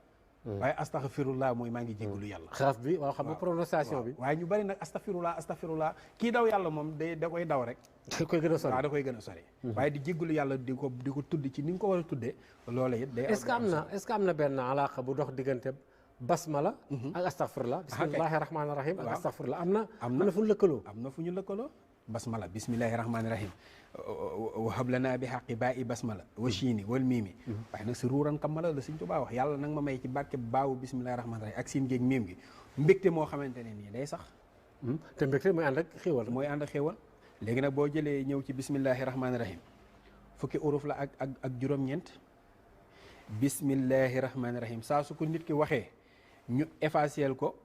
waaye astaghfirullah mooy maa ngi jéggalu yàlla. xaaf bi waaw xam nga prononciation bi. waaye ñu bari nag astaghfirullah kii daw yàlla moom da koy daw rek. da koy gën a sori waaw da koy gën a sori. waaye di jéggalu yàlla di ko tudd ci ni nga ko war a tuddee. loola it day est-ce que am na benn alaaqa bu dox diggante basmala ak astaghfirullah bismillahi rahmaani rahim ak astaghfirullah am na fu ñu lëkkaloo. am na fu ñu lëkkaloo basmala bismillahi rahmaani rahim wa hab lana bi xaqi baa i basmala wa chiini wal miimi waaye nag si ruuran kamala la Sëñ Tuubaa wax yàlla nag ma may ci barke baawu bismillahi rahmaani rahim ak siin géeg miim gi mbégte moo xamante ne nii day sax. te mbégte mooy ànd ak xéwal. léegi nag boo jëlee ñëw ci bismillahi rahmaani rahim fukki uruf la ak juróom-ñeent bismillahi rahmaani rahim saa su ko nit ki waxee ñu effaceel ko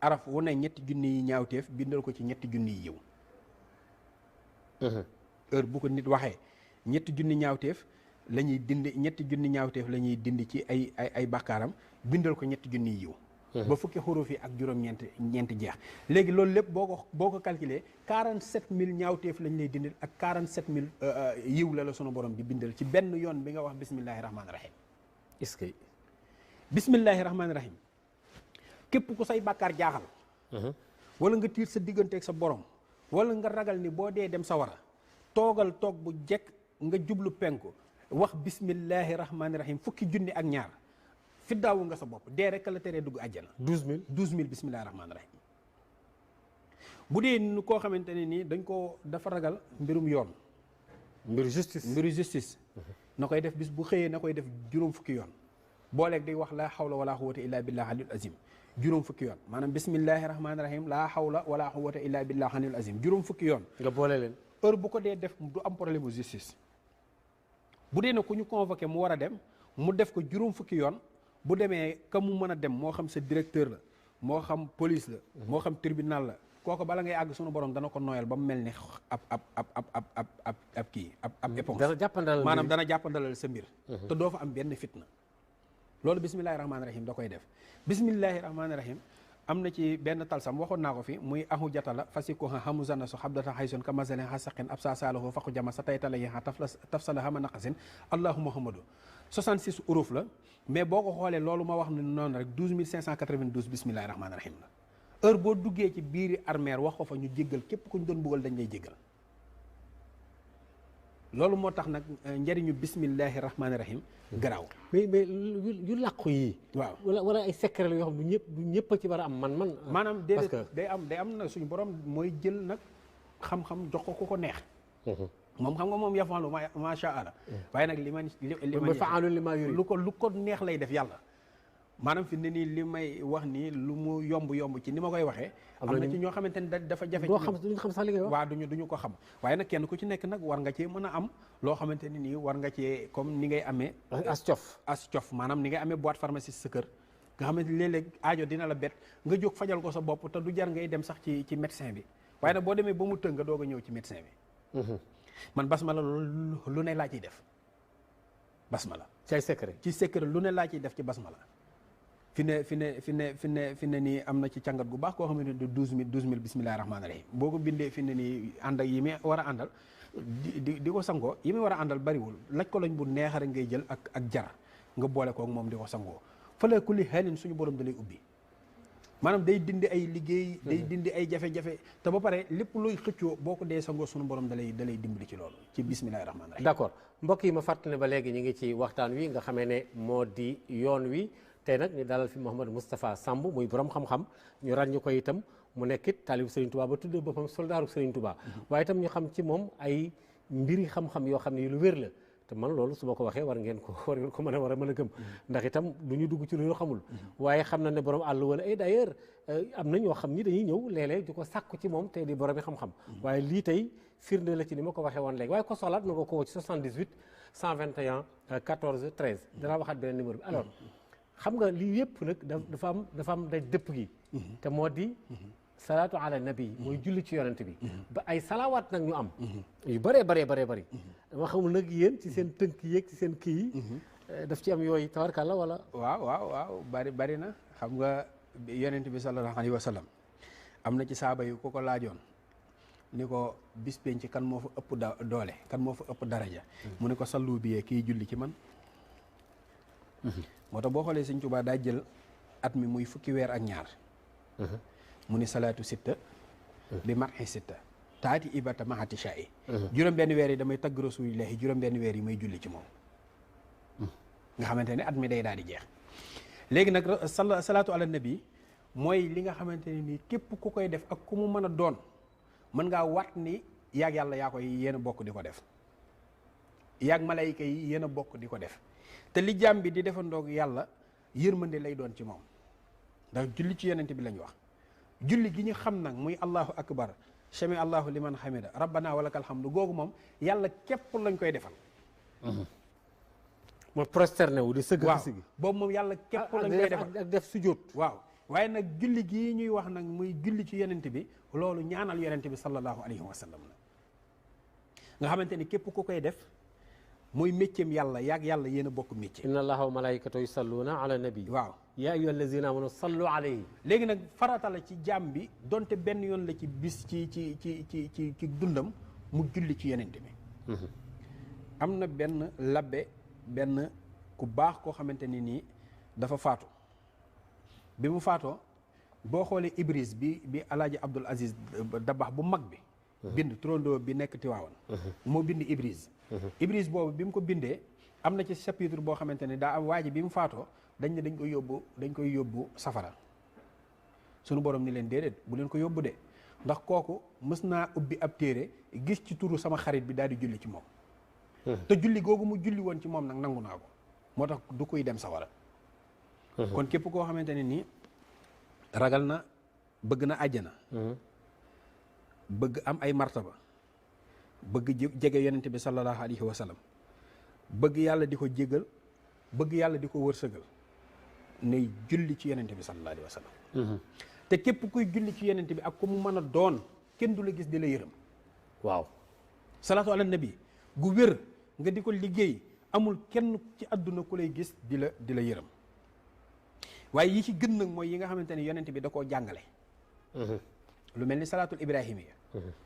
araf wu ne ñetti junni yi ñaawteef bindal ko ci ñetti junni yi yiw. heure bu ko nit waxee ñetti junni ñaawteef la ñuy dindi la ñuy dindi ci ay bàkkaaram bindal ko ñetti junni yiw. ba fukki xuruf yi ak juróom-ñeenti jeex. léegi loolu lépp boo ko calculé 47000 ñaawteef lañ lay dindil ak 47000 yiw la sunu borom bi bindal ci benn yoon bi nga wax bismillahi rahmaani rahim. est-ce que bismillahi rahmaani rahim képp ku say bàkkaar jaaxal. wala nga tiir sa digganteeg sa borom. wala nga ragal ni boo dee dem sawara toogal toog bu jekk nga jublu penku wax bismillahi rahmaani rahim fukki junni ak ñaar fi daawu nga sa bopp dee rek la teree dugg àjjana. 12000 bismillahi rahmaani rahim. bu dee koo xamante ne nii dafa ragal mbirum yoon. mbiru justice. na koy def bis bu xëyee na koy def juróom fukki yoon. booleeg day wax laa hawla wala quwwata illa billah aliyul azim juróom fukki yoon maanaam bismillahi rahmaani rahim laa hawla wala quwwata illa billah aliyul azim juróom fukki yoon. nga boole leen. heure bu ko dee def du am problème bu justice. bu dee ne ku ñu convoqué mu war a dem mu def ko juróom fukki yoon bu demee ka mu mën a dem moo xam sa directeur la moo xam police la. moo xam tribunal la kooku bala ngay àgg sunu borom dana ko nooyal ba mu mel ni ab kii ab éponge. dana jàppandalal sa mbir. te doo fa am benn fitna. loolu bismillahi rahmaani rahim da koy def bismillahi rahmaani rahim am na ci benn talsam waxoon naa ko fi muy ahu jatala fasikoha hamuzana so xabdata xayson ka masalin xasaqin ab sa salahu faqu jama sa taytala yexa tafsala hama naqasin allahu muhammadu 66 uruf la mais boo ko xoolee loolu ma wax ne noonu rek 12592 bismillahi rahmaani rahim la heure boo duggee ci biiri armeer wax ko fa ñu jéggal képp ku ñu doon buggal dañ lay jéggal. loolu moo tax nag njëriñu bismillahi rahmaani rahim garaaw. mais yu làqu yi. waaw wala ay secret la yoo xam du ñëpp a ci war a am man. maanaam déedéet day am na suñu borom mooy jël nag xam-xam jox ko ku ko neex. moom xam nga moom yafalu macha allah. waaye nag li ma fa'aalun limaa yuriid lu ko neex lay def yàlla. maanaam fi ne nii li may wax nii lu mu yomb ci ni ma koy waxee. am na ci ñoo xamante ni dafa jafe. duñu xam sax li ngay wax. waaw duñu ko xam waaye nag kenn ku ci nekk nag war nga cee mën a am loo xamante ni nii war nga cee comme ni ngay amee. as cof maanaam ni ngay amee boîte pharmacie sa kër. nga xamante ni léeg-léeg aajo dina la bett nga jóg fajal ko sa bopp te du jar ngay dem sax ci médecin bi waaye nag boo demee ba mu tënk nga doog a ñëw ci médecin bi. man basmala lu ne laa ciy def basmala. ci secret lu ne laa ciy def ci basmala. fi ne nii am na ci càngat gu baax koo xam ne 12000 bismillahi rahmaani rahim boo ko bindee fi ne nii ànd ak yi muy war a àndal di ko sangoo yi muy war a àndal bariwul laj ko lañ bu neexare ngay jël ak jar nga boole kook moom di ko sangoo fële ku li xelin suñu borom da lay ubbi maanaam day dindi ay liggéey day dindi ay jafe-jafe te ba pare lépp luy xëccoo boo ko dee sangoo suñu borom da lay dimbali ci loolu ci bismillahi rahmaani rahim. d'accord mbokk yi ma fàttali ne ba léegi ñu ngi ci waxtaan wi nga xamee ne moo di yoon wi tey nag ñu dalal fi Mouhamadou Moustapha Samb muy borom xam-xam ñu ràññu ko itam mu nekkit taalibu Serigne Touba ba tudd boppam soldaaru Serigne Touba waaye itam ñu xam ci moom ay mbiri xam-xam yoo xam ne lu wér la te man loolu su ma ko waxee war ngeen ko mën a gëm ndax itam du ñu dugg ci lu ñu xamul waaye xam na ne borom àll wala ay d'ailleurs am na ñoo xam ni dañuy ñëw léeg-léeg di ko sàkku ci moom tey di boromi xam-xam waaye lii tey firnde la ci ni ma ko waxee woon léegi waaye ko soxlaat na nga ko woo ci 78 121 14 13 danaa waxaat beneen numéro bi alors xam nga lii yëpp nag dafa am daj dëpp gi te moo di salaatu ala nabi mooy julli ci yonent bi ba ay salawaat nag ñu am yu bëree bëri dama xamul nag yéen ci seen tënk yeeg ci seen kii yi daf ci am yooyu tabarkàlla wala waaw bari na xam nga yonent bi sallallahu alayhi wa sallam am na ci saaba yu ko laajoon ni ko bis penc kan moo fa ëpp doole kan moo fa ëpp daraja mu ne ko sallu bi kii julli ci man moo tax boo xoolee Sëñ Tuubaa daa jël at mi muy fukki weer ak ñaar mu ni salaatu sitta bi marxi sitta taati ibata mahati sha'i juróom benn weer yi damay tagg rasulillahi juróom benn weer yi may julli ci moom nga xamante ne at mi day daal di jeex léegi nag salaatu ala nabi mooy li nga xamante ne nii képp ku koy def ak ku mu mën a doon mën ngaa wat ni yaag yàlla yaa koy yéen a bokk di ko def yaag malayka yi yéen a bokk di ko def te li jaam bi di defandoog yàlla yërmande lay doon ci moom ndax julli ci yonent bi lañ wax julli gi ñu xam nag muy allahu akbar sami allahu liman hamida rabbana walakal hamdu googu moom yàlla képp lañ koy defal mooy prosterné wu di sëgg waaw sigi boobu moom yàlla képp lañ koy defal ak def sujjóot waaw waaye nag julli gii ñuy wax nag muy julli ci yonent bi loolu ñaanal yonent bi sallallahu alayhi wa sallam la nga xamante ni képp ku koy def muy mécceem yàlla yaag yàlla yéen a bokk mécce inna allaha wa malaikatahu yusalluna ala nabi waaw ya ayyuha allazina amanu sallu alayhi léegi nag farata la ci jaam bi donte benn yoon la ci bis ci dundam mu julli ci yonent bi am na benn labbe benn ku baax koo xamante ni nii dafa faatu bi mu faatoo boo xoolee Ibris bi alaaji Abdul Aziz Dabax bu mag bi bind turandoo bi nekk Tiwaawan moo bind Ibris boobu bi mu ko bindee am na ci chapitre boo xamante ne daa am waa ji bi mu faatoo dañ ne dañ koy yóbbu safara sunu borom ni leen déedéet bu leen ko yóbbu de ndax kooku mës naa ubbi ab téere gis ci turu sama xarit bi daal di julli ci moom te julli googu mu julli woon ci moom nag nangu naa ko moo tax du koy dem safara kon képp koo xamante ne nii ragal na bëgg na àjjana bëgg am ay martaba bëgg jege yonent bi sallallahu alayhi wa sallam bëgg yàlla di ko jégal bëgg yàlla di ko wërsëgal ne julli ci yonent bi sallallahu alayhi wa sallam te képp kuy julli ci yonent bi ak ku mu mën a doon kenn du la gis di la yërëm waaw salaatu ala nabi gu wér nga di ko liggéey amul kenn ci àdduna ku lay gis di la yërëm waaye yi ci gën nag mooy yi nga xamante ne yonent bi da koo jàngale lu mel ni salaatul ibrahimiya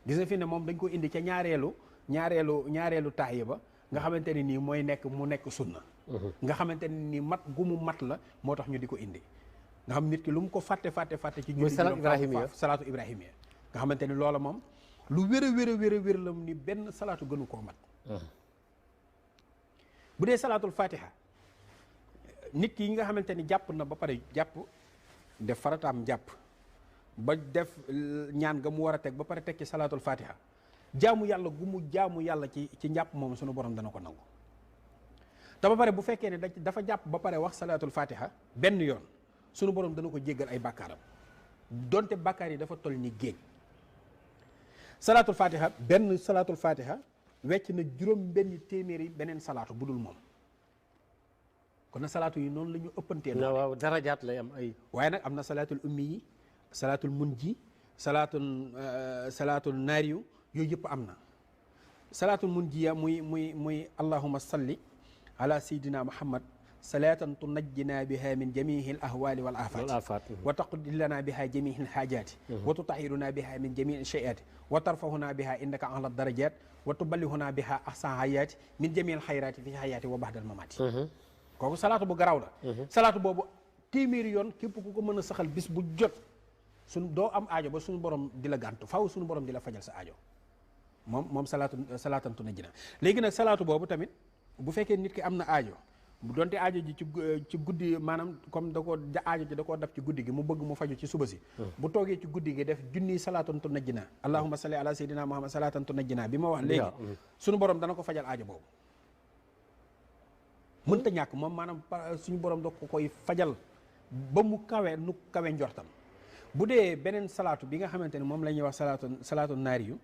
gis nga fi ne moom dañ ko indi ca ñaareelu taaye ba nga xamante ne nii mooy mu nekk sunna nga xamante ne nii mat gu mu mat la moo tax ñu di ko indi nga xam nit ki lu mu ko fàtte ci julli salaatu ibrahimiya nga xamante ni loola moom lu wér a wér la ni benn salaatu gënu koo mat bu dee salaatul fatiha nit ki yi nga xamante ni jàpp na ba pare def farataam jàpp ba def ñaan nga mu war a teg ba pare teg ci salaatul fatiha jaamu yàlla gu mu jaamu yàlla ci njàpp moom sunu borom dana ko nangu te ba pare bu fekkee ne dafa jàpp ba pare wax salaatul fatiha benn yoon sunu borom dana ko jéggal ay bàkkaaram donte bàkkaar yi dafa toll ni géej salaatul fatiha wecc na juróom benn téeméeri beneen salaatu bu dul moom kon na salaatu yi noonu la ñu ëppantee waaw darajaat lay am ay waaye nag am na salaatul ummi yi salaatul munji salaatul naariyu yooyu yëpp am na salaatul munjiya muy allahumma salli ala sayyidina muhammad salaatan tunajjina biha min jamihi al ahwali wal afat wa taqdi lana biha jamihi al hajati wa tutahiruna biha min jamihi al shayati wa tarfahuna biha innaka ala darajat wa tuballihuna biha ahsan hayati min jamihi al khayrati fi hayati wa ba'da al mamati kooku salaatu bu garaaw la salaatu boobu téeméeri yoon képp ku ko mën a saxal bis bu jot doo am aajo ba suñu borom di la gàntu faaw suñu borom di la fajal sa aajo moom salaatantu na jina léegi nag salaatu boobu tamit bu fekkee nit ki am na aajo bu donte aajo ji ci guddi maanaam comme aajo ji da koo dab ci guddi gi mu bëgg mu faju ci suba si bu toogee ci guddi gi def junniy salaatantu na jina allahumma salli ala sayyidina muhammad salaatantu na jina bi ma wax léegi suñu borom dana ko fajal aajo boobu mënta ñàkk moom maanaam suñu borom da ko koy fajal ba mu kawe njortam bu dee beneen salaatu bi nga xamante ne moom la ñuy wax salaatu naari yu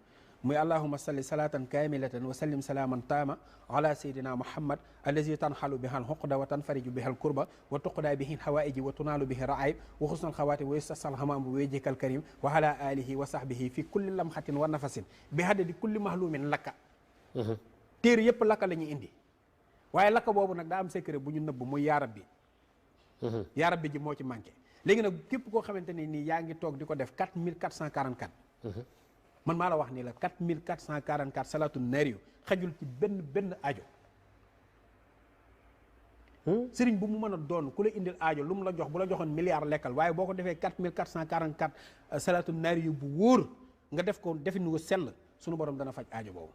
muy allahuma salli salatan kamilatan wa sallim salaaman taama ala sayidina muhammad allazi tanxalu bihal xuqda wa tanfariju bihal kurba wa tuqda bihi hawaiji wa tunaalu bihi raayib wa xusnal xawaati wa yustasal hamam bu wejikal karim wa ala alihi wa sahbihi fi kulli lamxatin wa nafasin bi hadadi kulli mahlumin lakka téere yëpp lakka la ñuy indi waaye lakka boobu nag daa am secret bu ñu nëbb muy yaarab bi yaarab bi ji moo ci manqué léegi nag képp koo xamante ne nii yaa ngi toog di ko def 4444 man maa la wax ni la 4444 salaatu naari yu xajul ci benn aajo sëriñ bu mu mën a doon ku la indil aajo lu mu la jox bu la joxoon milliard lekkal waaye boo ko defee 4444 salaatu naari yu bu wóor nga def ko defin wu sell sunu borom dana faj aajo boobu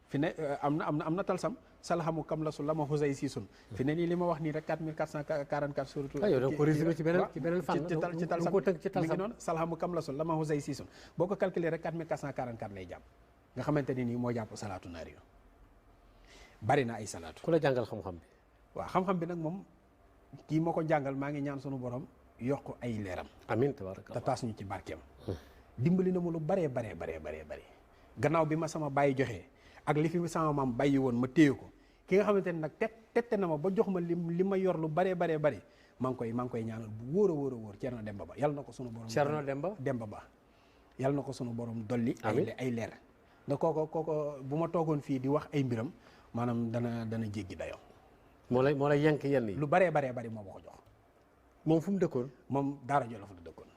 fi ne am na talsam salhamu kam la su la ma xusay siisun fi ne nii li ma wax nii rek 4444 surtout yow da ko résumé ci beneen fànn ci talsam mi ngi noonu salhamu kam la su la ma xusay siisun boo ko calculé rek 4444 lay jàpp nga xamante ni nii moo jàpp salaatu naari yo bari na ay salaatu ku la jàngal xam-xam bi waaw xam-xam bi nag moom kii moo ko jàngal maa ngi ñaan sunu borom yokk ay leeram amiin tabaaraka te taas ñu ci barkeem dimbali na mu lu baree gannaaw bi ma sama bàyyi joxee ak li fi sama maam bàyyi woon ma téye ko ki nga xamante ne nag tette na ma ba jox ma li ma yor lu baree maa ngi koy ñaanal bu wóor a wóor Cerno Demba Ba yàlla na ko sunu borom Cerno Demba Ba yàlla na ko sunu borom dolli ay leer ndax kooko bu ma toogoon fii di wax ay mbiram maanaam dana jéggi dayoo moo lay yenk yenn yi lu baree moo ma ko jox moom fu mu dëkkoon moom Daara Jolof la dëkkoon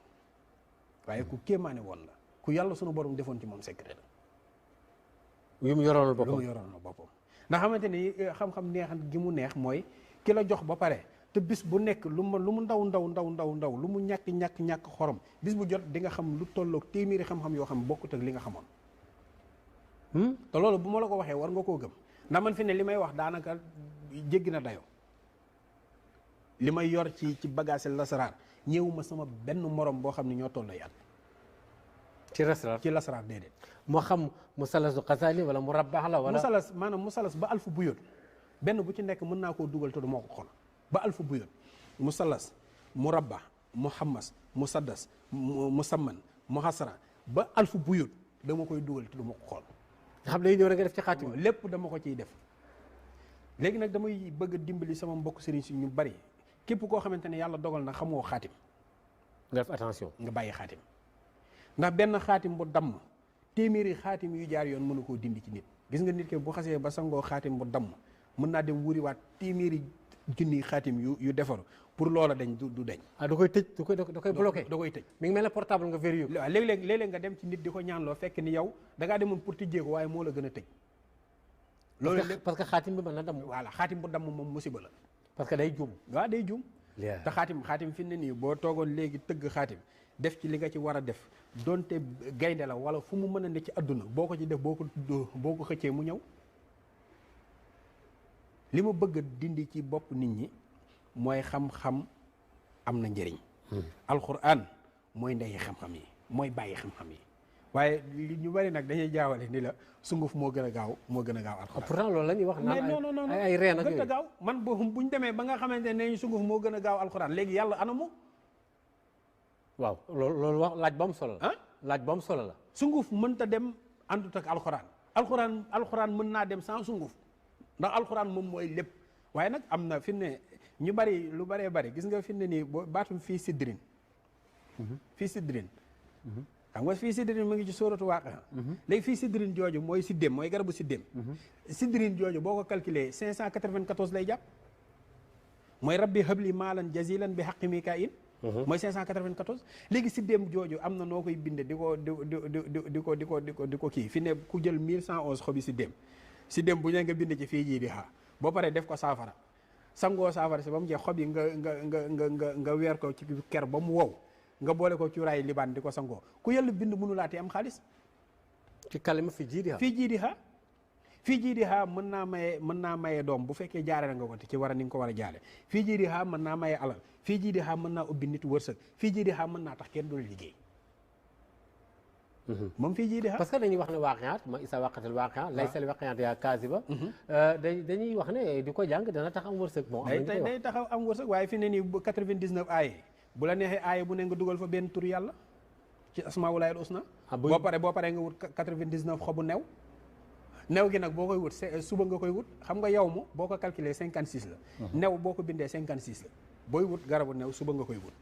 waaye ku kéemaane woon la ku yàlla sunu borom defoon ci moom secret la yu mu yoroon boppam ndax xamante ni xam-xam neexan gi mu neex mooy ki la jox ba pare te bis bu nekk lu mu ndaw lu mu ñàkk xorom bis bu jot di nga xam lu tolloog téeméeri xam-xam yoo xam bokkut ak li nga xamoon te loolu bu ma la ko waxee war nga koo gëm ndax man fi ne li may wax daanaka jéggi na dayoo li may yor ci bagage lasaraar ñëwuma sama benn morom boo xam ne ñoo tolloo yàlla ci lasaraar déedéet moo xam musalasu xasali wala mu rabbaax la wala musalas ba alfu bu yoon benn bu ci nekk mën naa koo dugal te du moo ko xool ba alfu bu yoon musalas mu rabba mu xammas mu saddas mu samman mu xasara ba alfu bu yoon dama koy dugal te du ma ko xool nga xam ne ñëw rek nga def ci xaatim lépp dama ko ciy def léegi nag damay bëgg a dimbali sama mbokk sëriñ si ñu bari képp koo xamante ne yàlla dogal na xamoo xaatim nga def attention nga bàyyi xaatim ndax benn xaatim bu damm téeméeri xaatim yu jaar yoon mënu koo dindi ci nit gis nga nit ke bu xasee ba sangoo xaatim bu damm mën naa dem wuriwaat téeméeri junni xaatim yu defaru pour loola dañ du dañ da koy tëj da koy bloqué da koy tëj mi ngi mel ne portable nga verrouillé waaw léeg-léeg nga dem ci nit di ko ñaanloo fekk ni yow da ngaa demoon pour tijjee ko waaye moo la gën a tëj loolu parce que xaatim bi mën na damm voilà xaatim bu damm moom musiba la parce que day juum waaw day juum te xaatim fi ne nii boo toogoon léegi tëgg xaatim def ci li nga ci war a def donte gaynde la wala fu mu mën a ne ci àdduna boo ko ci def boo ko xëccee mu ñëw li ma bëgg a dindi ci bopp nit ñi mooy xam-xam am na njëriñ alxuraan mooy ndeyi xam-xam yi mooy bàyyi xam-xam yi waaye li ñu bari nag dañuy jaawale ni la sunguf moo gën a gaaw alxuraan pourtant loolu la ñuy wax naan non ay reen ak gën a gaaw man buñ demee ba nga xamante ne sunguf moo gën a gaaw alxuraan léegi yàlla anamu waaw loolu wax laaj ba mu solo la laaj ba mu solo la sunguf mënta dem àndut ak alxuraan mën naa dem sans sunguf ndax alxuraan moom mooy lépp waaye nag am na fi ne ñu bari lu baree bari gis nga fi ne nii boo baatum fii sidrin xam nga fii sidrin mu ngi ci sóoratu Waaqia léegi fii sidrin jooju mooy siddéem mooy garabu siddéem sidrin jooju boo ko calculé 594 lay jàpp mooy rabbi habli maalan jazilan bi haqqi Mikaayil mooy 594 léegi siddéem jooju am na noo koy binde di ko kii fi ne ku jël 1111 xobi siddéem bu ne nga bind ci fii jii di xaa boo paree def ko saafara sangoo saafara si ba mu jeex xob yi nga weer ko ci ker ba mu wow nga boole ko cuuraay libaan di ko sangoo ku yàlla bind mënu laatee am xaalis ci kalima fii jii di xaa mën naa maye doom bu fekkee jaare nga ko te ci war a ni nga ko war a jaale fii jii di xaa mën naa maye alal fii jii di xaa mën naa ubbi nit wërsëg fii jii di xaa mën naa tax kenn dul liggéey moom fii jii di xaa parce que dañuy wax ne waaqiyaat ma isa waqatil waaqiya laysal waaqiyaat yaa kaasiba dañuy wax ne di ko jàng dana tax am wërsëg moom day taxaw am wërsëg waaye fi ne nii 99 aaye bu la neexee aaye bu ne nga dugal fa benn tur yàlla ci asmaa'ullaahil husna. boo paree nga wut 99 xobu new gi nag boo koy wut suba nga koy wut xam nga yow mu boo ko calculer 56 la. new boo ko bindee 56 la booy wut garabu new suba nga koy wut.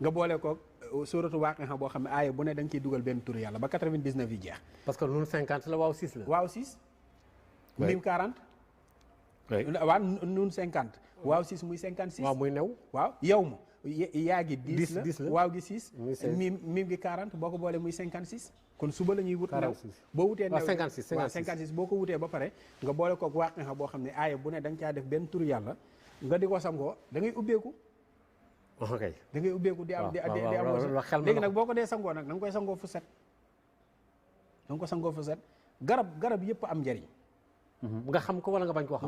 nga boole ko suuratu Waaqi'a boo xam ne aaya bu ne da nga ciy dugal benn tur yàlla ba 99 yi jeex. parce que nun 50 la waaw 6 la. waaw 6. mim 40. waaw nun 50. waaw 6 muy 56. waaw muy new. waaw yow mu yaa gi 10 la waaw gi 6. mim gi 40 boo ko boolee muy 56. kon suba la ñuy wut new boo wutee new 56 boo ko wutee ba pare nga boole koog Waaqi'a boo xam ne aaya bu ne da nga caa def benn tur yàlla nga di ko sangoo da ngay ubbeeku. ok da ngay ubbeeku di am léegi nag boo ko dee sangoo nag da nga koy sangoo fu set. da nga ko sangoo fu set garab yëpp am njëriñ. nga xam ko wala nga bañ koo xam.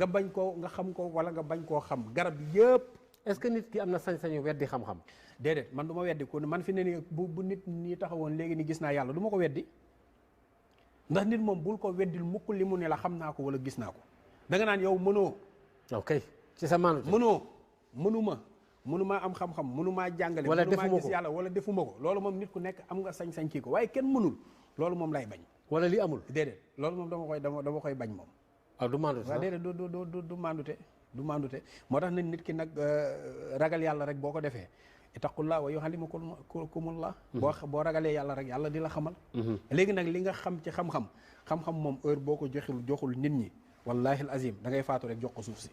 nga xam ko wala nga bañ koo xam garab yëpp. est-ce que nit ki am na sañ-sañu weddi xam-xam. déedéet man du ma weddi ko man fi ne nii bu nit ñi taxawoon léegi ni gis naa yàlla du ma ko weddi ndax nit moom bul ko weddil mukk li mu ne la xam naa ko wala gis naa ko da nga naan yow mënoo. ok ci sa maanu. mënumaa am xam-xam mënumaa jàngale. wala defuma ko mënumaa gis yàlla wala defuma ko. loolu moom nit ku nekk am nga sañ-sañ kii ko waaye kenn mënul loolu moom lay bañ. wala li amul. déedéet loolu moom dama koy bañ moom. waaw du mandute waaw déedéet du mandute moo tax nit ki nag ragal yàlla rek boo ko defee ittaqullah wa yuallimukumullah boo ragalee yàlla rek yàlla di la xamal. léegi nag li nga xam ci xam-xam moom heure boo ko joxul nit ñi wallahi al azim da ngay faatu rek jox ko suuf si.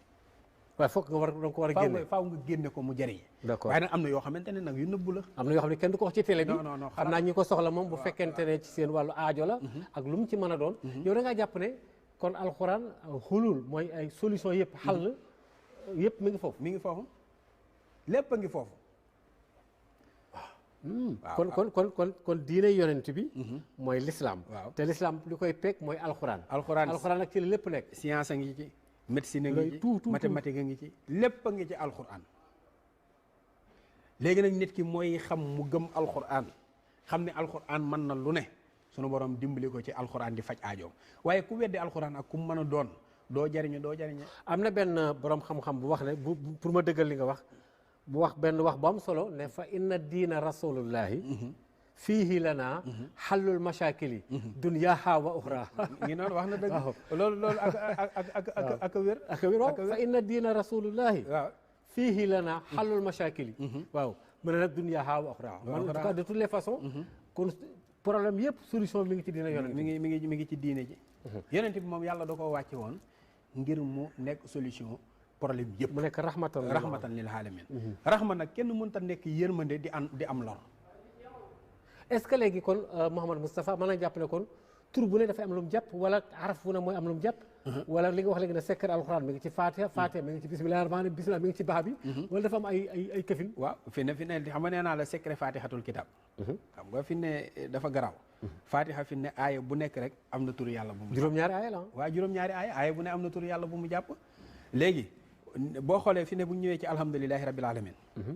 waaye foog nga ko war a génne faaw nga génne ko mu jëriñ. d'accord waaye nag am na yoo xamante ne nag yu nëbbu la. am na yoo xam ne kenn du ko wax ci télé bi. non xam naa ñi ko soxla moom bu fekkente ne ci seen wàllu aajo la. ak lu mu ci mën a doon. yow da ngaa jàpp ne kon alxuraan xulul mooy ay solution yëpp xàll yëpp mi ngi foofu. lépp a ngi foofu. waaw kon diine yonent bi. mooy l'islam. te l'islam li koy peeg mooy alxuraan. alxuraan nag ci la lépp nekk. science a ngi ci. médecine a ngi ci mathématique a ngi ci lépp a ngi ci alxuraan. léegi nag nit ki mooy xam mu gëm alxuraan xam ne alxuraan mën na lu ne sunu borom dimbali ko ci alxuraan di faj aajoom waaye ku weddi alxuraan ak ku mën a doon doo jariñu. am na benn borom xam-xam bu wax ne pour ma dëggal li nga wax bu wax benn wax bu am solo ne fa inna diina rasulullahi fiihi lana xallul mashakili dunyaha wa uxra. ngi noonu wax na dëgg. loolu ak wér. waaw fa inna diina rasulullahi. waaw fiihi lana xallul mashakili. waaw mu ne nag dunyaha wa uxra. man en tout cas de toutes les façons. kon problème yëpp solution mi ngi ci diina yonent. mi ngi ci diine ji. yonent bi moom yàlla da koo wàcce woon ngir mu nekk solution problème yëpp. mu nekk rahmatan lil alamin. rahma nag kenn mënut a nekk yërmande di am lor. est-ce que léegi kon Mouhamed Moustapha mën na jàpp ne kon tur bu ne dafay am lu mu jàpp wala araf bu ne mooy am lu mu jàpp. wala li nga wax léegi ne secret alxuraan mi ngi ci Fatiha mi ngi ci bismillahi rahmaani bismillah mi ngi ci baax bi. wala dafa am ay këfin. waaw fi ne xam nga nee naa la secret Fatihatul kitab. xam nga fi ne dafa garaaw. Fatiha fi ne aaya bu nekk rek am na turu yàlla bu mu. juróom-ñaari aaya la waaw juróom-ñaari aaya bu ne am na turu yàlla bu mu jàpp. léegi boo xoolee fi ne bu ñu ñëwee ci alhamdulilahi rabbil alamin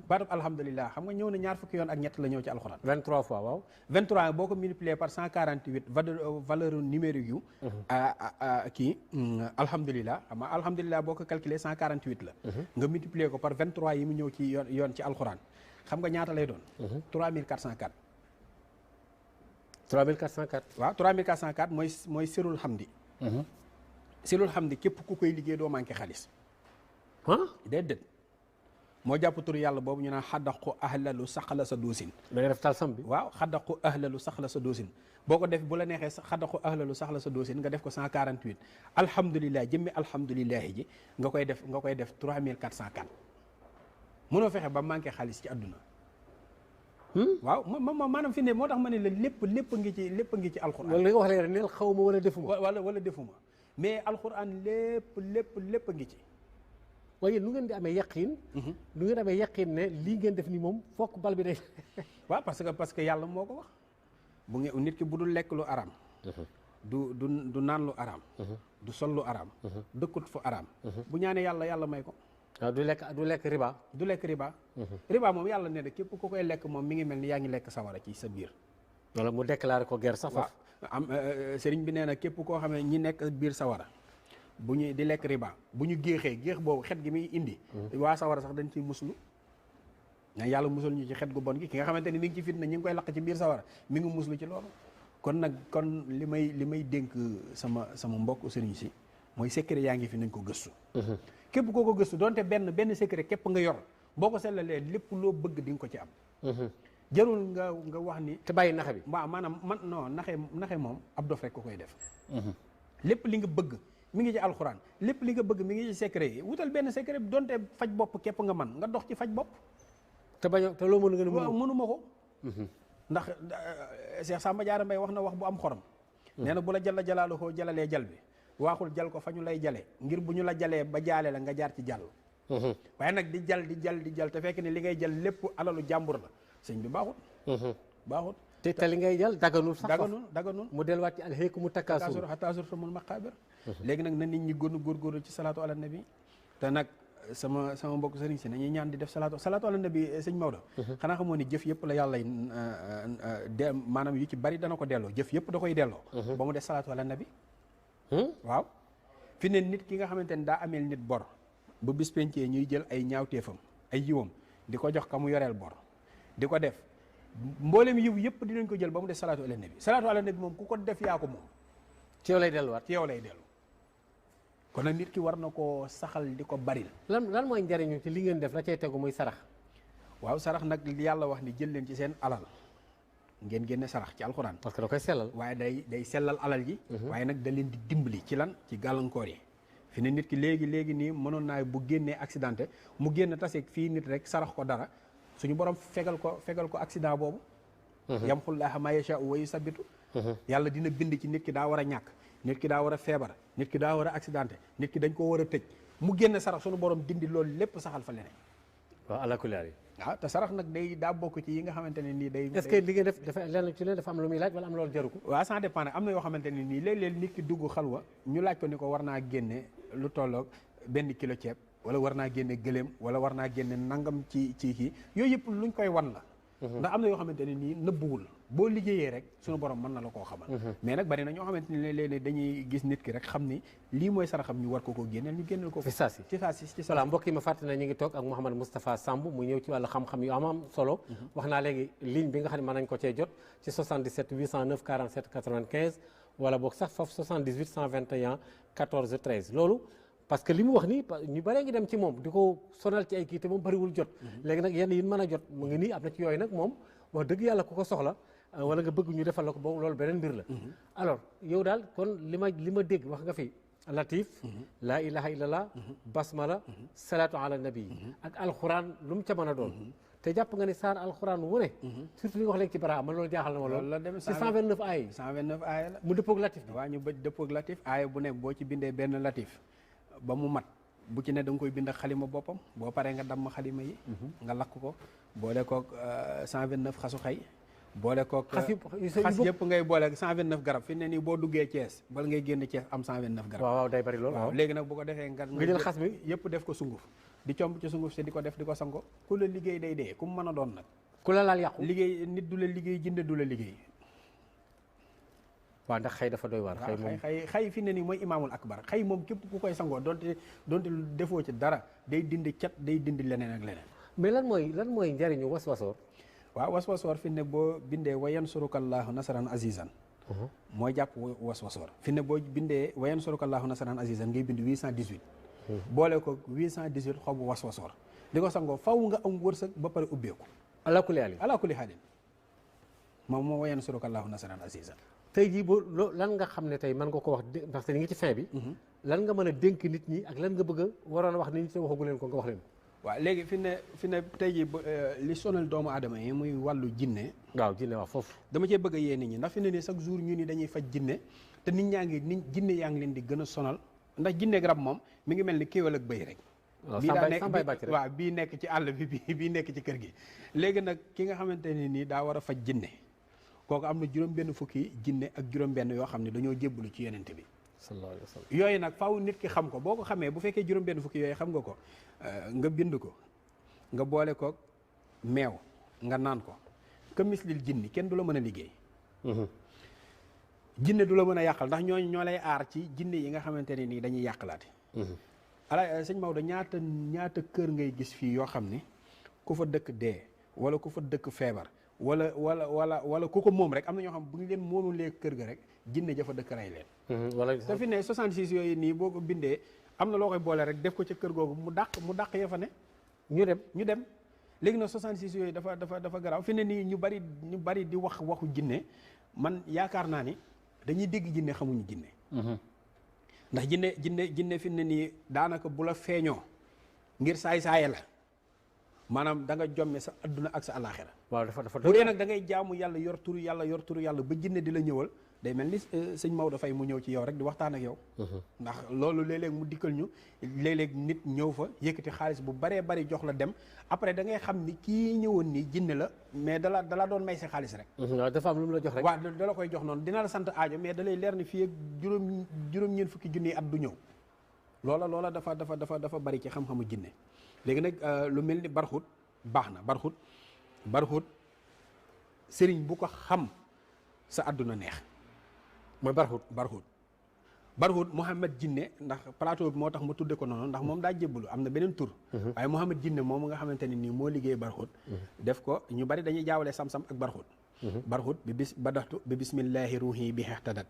baatub alhamdulilah xam nga ñëw na ñaar fukki yoon ak ñett la ñëw ci alxuraan 23 fois waaw 23 boo ko multiplier par 148 valeur numérique yu alhamdulilah xam nga alhamdulilah boo ko calculer 148 la nga multiplier ko par 23 yi mu ñëw ci yoon ci alxuraan xam nga ñaata lay doon 3404 waaw 3404 mooy sirul hamdi sirul hamdi képp ku koy liggéey doo manqué xaalis déedéet moo jàpp tur yàlla boobu ñu naan xaddaqu ahlalu saxla sa doosin da nga def talsam bi waaw xaddaqu ahlalu saxla sa doosin boo ko def bu la neexee xaddaqu ahlalu saxla sa doosin nga def ko 148 alhamdulilah jëmmi alhamdulilahi ji nga koy def 3404 mënoo fexe ba manqué xaalis ci àdduna waaw maanaam fi ne moo tax ma ne la lépp ngi ci alxuraan wala li nga wax léegi neel xaw ma wala defuma wala defuma mais alxuraan lépp ngi ci waaye nu ngeen di amee yaqin ne lii ngeen def ni moom fokk bal bi day waaw parce que yàlla moo ko wax bu ngeen nit ki bu dul lekk lu araam du naan lu araam du sol lu araam dëkkut fu araam bu ñaanee yàlla may ko waaw du lekk riba riba moom yàlla ne de képp ku koy lekk moom mi ngi mel ni yaa ngi lekk sawara ci sa biir wala mu déclaré ko guerre sax foofu am sëriñ bi nee na képp koo xam ne ñi nekk biir sawara bu ñu di lekk riba bu ñu géex boobu xet gi muy indi waa sawara sax dañ ciy muslu ñaan yàlla musal ñu ci xet gu bon gi ki nga xamante ni mi ngi ci fitna ñi ngi koy lakk ci biir sawara mi ngi muslu ci loolu kon nag kon li may dénk sama mbokk sëriñ si mooy secret yaa ngi fi nañ ko gëstu képp koo ko gëstu donte benn secret képp nga yor boo ko sellalee lépp loo bëgg di nga ko ci am jarul nga wax ni te bàyyi naxe bi waaw maanaam man non naxe moom ab dof rek ko koy def lépp li nga bëgg mi ngi ci alxuraan lépp li nga bëgg mi ngi ci secret yi wutal benn secret donte faj bopp képp nga man nga dox ci faj bopp te loo mën nga waaw mënuma ko ndax Cheikh Samba Diarra Mbaye wax na wax bu am xorom nee na bu la jalla jalaaluhu jalalee jal bi waaxul jal ko fa ñu lay jale ngir bu ñu la jalee ba jaale la nga jaar ci jàll waaye nag di jal te fekk ni li ngay jal lépp alalu jàmbur la sëñ bi baaxut te li ngay jal daganul sax daganul mu delluwaat ci alhaykumu takaasur hatta zurtumul maqaabir léegi nag na nit ñi góorgóorlu ci salaatu ala nabi te nag sama mbokk sëriñ si nañuy ñaan di def salaatu ala nabi sëñ Maodo xanaa xamoo ni jëf yëpp la yàlla maanaam yu ci bari dana ko delloo jëf yëpp da koy delloo ba mu def salaatu ala nabi waaw fi ne nit ki nga xamante ni daa ameel nit bor ba bis pencee ñuy jël ay ñaawteefam ay yiwam di ko jox ka mu yoreel bor di ko def mboolem yiw yëpp dinañ ko jël ba mu def salaatu ala nabi moom ku ko def yaa ko moom ci yow lay delluwaat ci yow lay dellu kon nag nit ki war na koo saxal di ko baril lan mooy njariñu ci li ngeen def la cay tegu muy sarax waaw sarax nag yàlla wax ni jël leen ci seen alal ngeen génne sarax ci alxuraan parce que da koy sellal waaye day sellal alal ji waaye nag da leen di dimbali ci lan ci gàllankoor yi fi ne nit ki léegi nii mënoon naa bu génnee accidenté mu génn taseeg fii nit rek sarax ko dara suñu borom fegal ko accident boobu yamxullaaha maa yashaa'u wa yusabbitu yàlla dina bind ci nit ki daa war a ñàkk nit ki daa war a feebar nit ki daa war a accidenté nit ki dañ ko war a tëj mu génn sarax suñu borom dindi loolu lépp saxal fa leneen waaw ala kulli haal waaw te sarax nag daa bokk ci yi nga xamante ne nii day est-ce que li ngeen def dafa lenn ci leen dafa am lu muy laaj wala am loolu jaru ko waaw ça dépend am na yoo xamante ne nii léeg-léeg nit ki dugg xalwa ñu laaj ko ni ko war naa génne lu tolloog benn kilo ceeb wala war naa génne gëléem wala war naa génne nangam ci kii yooyu yëpp luñ koy wan la ndax am na yoo xamante ne nii nëbbuwul boo liggéeyee rek suñu borom mën na la koo xamal mais nag bari na ñoo xamante ne léeg-léeg dañuy gis nit ki rek xam ni lii mooy saraxam ñu war ko génneel ñu génneel ko ci saa si voilà mbokk yi ma fàttali na ñu ngi toog ak Mouhamed Moustapha Samb mu ñëw ci wàllu xam-xam yu am solo wax naa léegi ligne bi nga xam ne mën nañ ko cee jot ci 77 809 47 95 wala boog sax foofu 78 121 14 13 loolu parce que li mu wax nii ñu bëree ngi dem ci moom di ko sonal ci ay kii te moom bëriwul jot léegi nag yenn yi mën a jot mu ngi nii am na ci yooyu nag moom wax dëgg yàlla ku ko soxla wala nga bëgg ñu defal la ko boobu loolu beneen mbir la alors yow daal kon li ma dégg wax nga fi latif laa ilaha illallah basmala salatu ala nabi ak alxuraan lu mu ca mën a doon te jàpp nga ni saar alxuraan wu ne surtout li nga wax léegi ci bara man loolu jaaxal na ma loolu ci 129 aaya yi 129 aaya la mu dëppoog latif bi waaw ñu dëppoog latif aaya bu ne boo ci bindee benn latif ba mu mat bu ci ne da nga koy bind xalima boppam boo paree nga damm xalima yi nga lakk ko boole koog 129 xasu xay boole koog xas yëpp ngay boole 129 garab fi ne nii boo duggee Thiès bala ngay génn Thiès am 129 garab waaw day bari loolu waaw léegi nag bu ko defee nga jël xas bi yëpp def ko sunguf di comb ci sunguf si di ko def di ko sango ku la liggéey day dee ku mu mën a doon nag ku la laal yàqu liggéey nit du la liggéey jinde du la liggéey waaw ndax xëy dafa doy waar xëy moom xëy fi ne nii mooy imaamul akbar xëy moom képp ku koy sangoo donte defoo ci dara day dindi cat day dindi leneen ak leneen mais lan mooy njariñu waswasoor waaw waswasoor fi ne boo bindee wayan surukallaahu nasaran azizan mooy jàpp waswasoor fi ne boo bindee wayan surukallaahu nasaran azizan ngay bind 818 boole ko 818 xobu waswasoor di ko sangoo faw nga am wërsëg ba pare ubbeeku ala kulli haalin moom moo wayan surukallaahu nasaran azizan tey jii boo lan nga xam ne tey mën nga ko wax parce que ñu ngi ci fin bi lan nga mën a dénk nit ñi ak lan nga bëgg a waroon a wax nit ñi te waxagu leen ko nga wax leen waaw léegi fi ne tey jii li sonal doomu aadama yi muy wàllu jinne waaw jinne waaw foofu dama cee bëgg a yee nit ñi ndax fi ne nii chaque jour ñu ni dañuy faj jinne te jinne yaa ngi leen di gën a sonal ndax jinne garab moom mi ngi mel ni kéwél ak bëy rek waaw bii nekk ci àll bi bii nekk ci kër gi léegi nag ki nga xamante ne nii daa war a faj jinne kooku am na juróom-benn fukki jinne ak juróom-benn yoo xam ne dañoo jébbalu ci yonent bi sallallahu alayhi wa sallam yooyu nag faaw nit ki xam ko boo ko xamee bu fekkee juróom-benn fukki yooyu xam nga ko nga bind ko nga boole ko meew nga naan ko ka mislil jinni kenn du la mën a liggéey jinne du la mën a yàqal ndax ñooñu ñoo lay aar ci jinne yi nga xamante ne nii dañuy yàqalaate ala sëñ Maodo ñaata kër ngay gis fii yoo xam ne ku fa dëkk dee wala ku fa dëkk feebar wala ku ko moom rek am na ñoo xam bu ñu leen moomulee kër ga rek jinne ja fa dëkk rey leen. wala te fi ne 66 yooyu nii boo ko bindee am na loo koy boole rek def ko ca kër googu mu dàq ya fa ne. ñu dem léegi nag 66 yooyu dafa garaaw fi ne nii ñu bari di waxu jinne man yaakaar naa ni dañuy dégg jinne xamuñu jinne. ndax jinne fi ne nii daanaka bu la feeñoo ngir saay-saaye la maanaam da nga jomme sa adduna ak sa alaxira. waaw dafa bu dee nag da ngay jaamu yàlla yor turu yàlla ba jinne di la ñëwal day mel ni sëñ Maodo Faye mu ñëw ci yow rek di waxtaan ak yow. ndax loolu léeg-léeg mu dikkal ñu léeg-léeg nit ñëw fa yëkkati xaalis bu baree bari jox la dem après da ngay xam ni kii ñëwoon nii jinne la mais dala doon may sa xaalis rek. waaw dafa am lu mu la jox rek. waaw da la koy jox noonu dina la sant aajo mais da lay leer ni fii ak juróom-ñeent fukki junni at du ñëw. loola dafa bari ci xam-xamu jinne léegi nag lu mel ni barxut baax na barxut sëriñ bu ko xam sa àdduna neex. mooy barxut Mouhamed Jinne ndax plateau bi moo tax ma tudde ko noonu ndax moom daa jébbalu am na beneen tur. waaye Mouhamed Jinne moom nga xamante ne nii moo liggéey barxut. def ko ñu bari dañuy jaawale sam-sam ak barxut. barxut badaxtu bi bismillahi ruuhi bi xextadat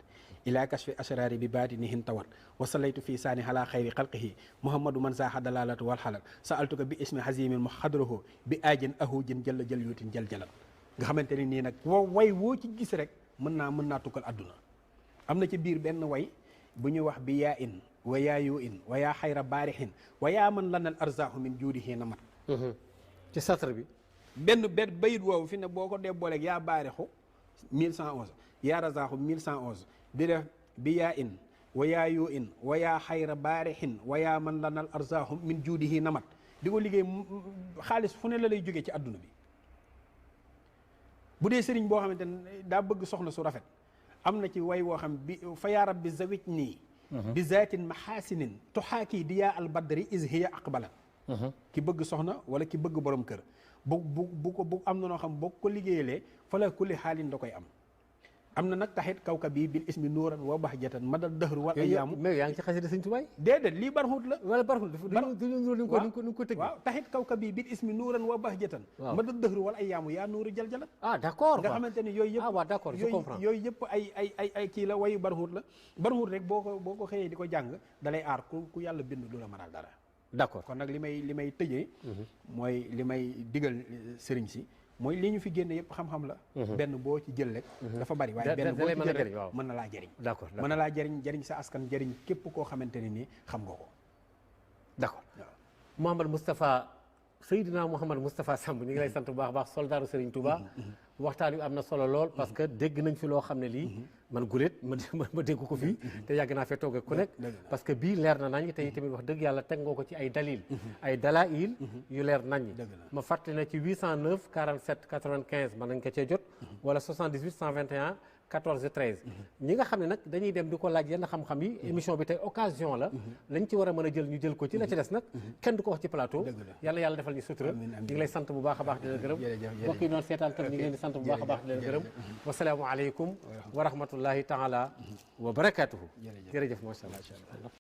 ila kashfi asrari bi baatinihin tawat wasalaytu fii saani ala xayri xalqihi muhammadu man saaxa dalalatu wal xalal saaltuka bi ismi hazimin mu xadrahu bi ajin ahujin jël yuutin jël nga xamante ne nii nag way woo ci gis rek mën naa tukkal adduna. am na ci biir benn way bu ñuy wax bi yaa in wa yaa yu in wa yaa xayra baarixin wa yaa man lanal arzaahu min juudihi na mat. ci satr bi benn bayit woowu fi ne boo ko dee booleeg yaa baarixu 1111 yaa razaaxu 1111 di def bi yaa in wa yaa yu in wa yaa xayra baarixin wa yaa man lanal arzaahu min juudihi na mat di ko liggéey xaalis fu ne la lay jógee ci adduna bi. bu dee sëriñ boo xamante ne daa bëgg soxna su rafet am na ci way woo xam bi fa yaa rabbi zawij nii bi zaatin maxaasinin tuxaakii di yaa albadri is hiya aqbalat ki bëgg soxna wala ki bëgg borom kër bu am na noo xam boo ko liggéeyalee fa la kulli xaalin da koy am na nag taxit kawka bii bil ismi nuuran wa bahjatan madal dëhru wal ayaamu mais yaa ngi ci xasida sëñ Tuubaa déedéet lii barxut la wala barxut ni ko tëgg waaw taxit kawka bii bil ismi nuuran wa bahjatan madal dëhru wal ayaamu yaa nuuru jaljalat d'accord nga xamante ne yooyu yëpp waaw d'accord je comprends yooyu yëpp ay kii la wayu barxut la barxut rek boo ko xëyee di ko jàng dalay aar ku yàlla bind du la mënal dara d'accord kon nag li may tëjee mooy li may digal sëriñ si mooy li ñu fi génne yëpp xam-xam la benn boo ci jël rek dafa bari waaye benn boo ci jël rek mën na laa jëriñ d'accord mën na laa jëriñ sa askan jëriñ képp koo xamante ne nii xam nga ko d'accord Mouhamed Moustapha Seydina Mouhamed Moustapha Samb ñu ngi lay sant bu baax a baax soldaaru Serigne Touba waxtaan wi am na solo lool parce que dégg nañ fi loo xam ne lii man guléet ma dégg ko fii te yàgg naa fee toog ak ku nekk parce que bii leer na nañ tey tamit wax dëgg yàlla teg nga ko ci ay dalil ay dalail yu leer nañ ma fàttali na ci 809 47 95 mën nañ ko cee jot wala 78 121 14 13 ñi nga xam ne nag dañuy dem di ko laaj yenn xam-xam yi émission bi tey occasion la lañ ci war a mën a jël ñu jël ko ci la ci des nag kenn du ko wax ci plateau yàlla defal ñu sutura ñu ngi lay sant bu baax a baax di leen gërëm mbokk yi doon seetaan tam ñu ngi leen di sant bu baax a baax di leen gërëm wasalaamu aleykum wa rahmatullahi taala wa barakatuhu jërëjëf macha allah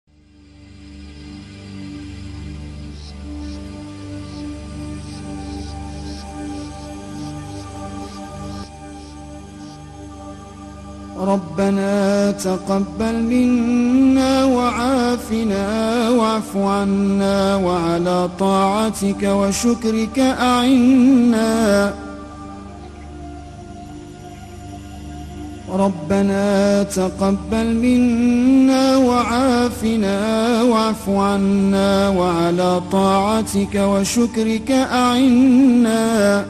ربنا تقبل منا وعافنا واعف عنا وعلى طاعتك وشكرك أعنا ربنا تقبل منا وعافنا واعف عنا وعلى طاعتك وشكرك أعنا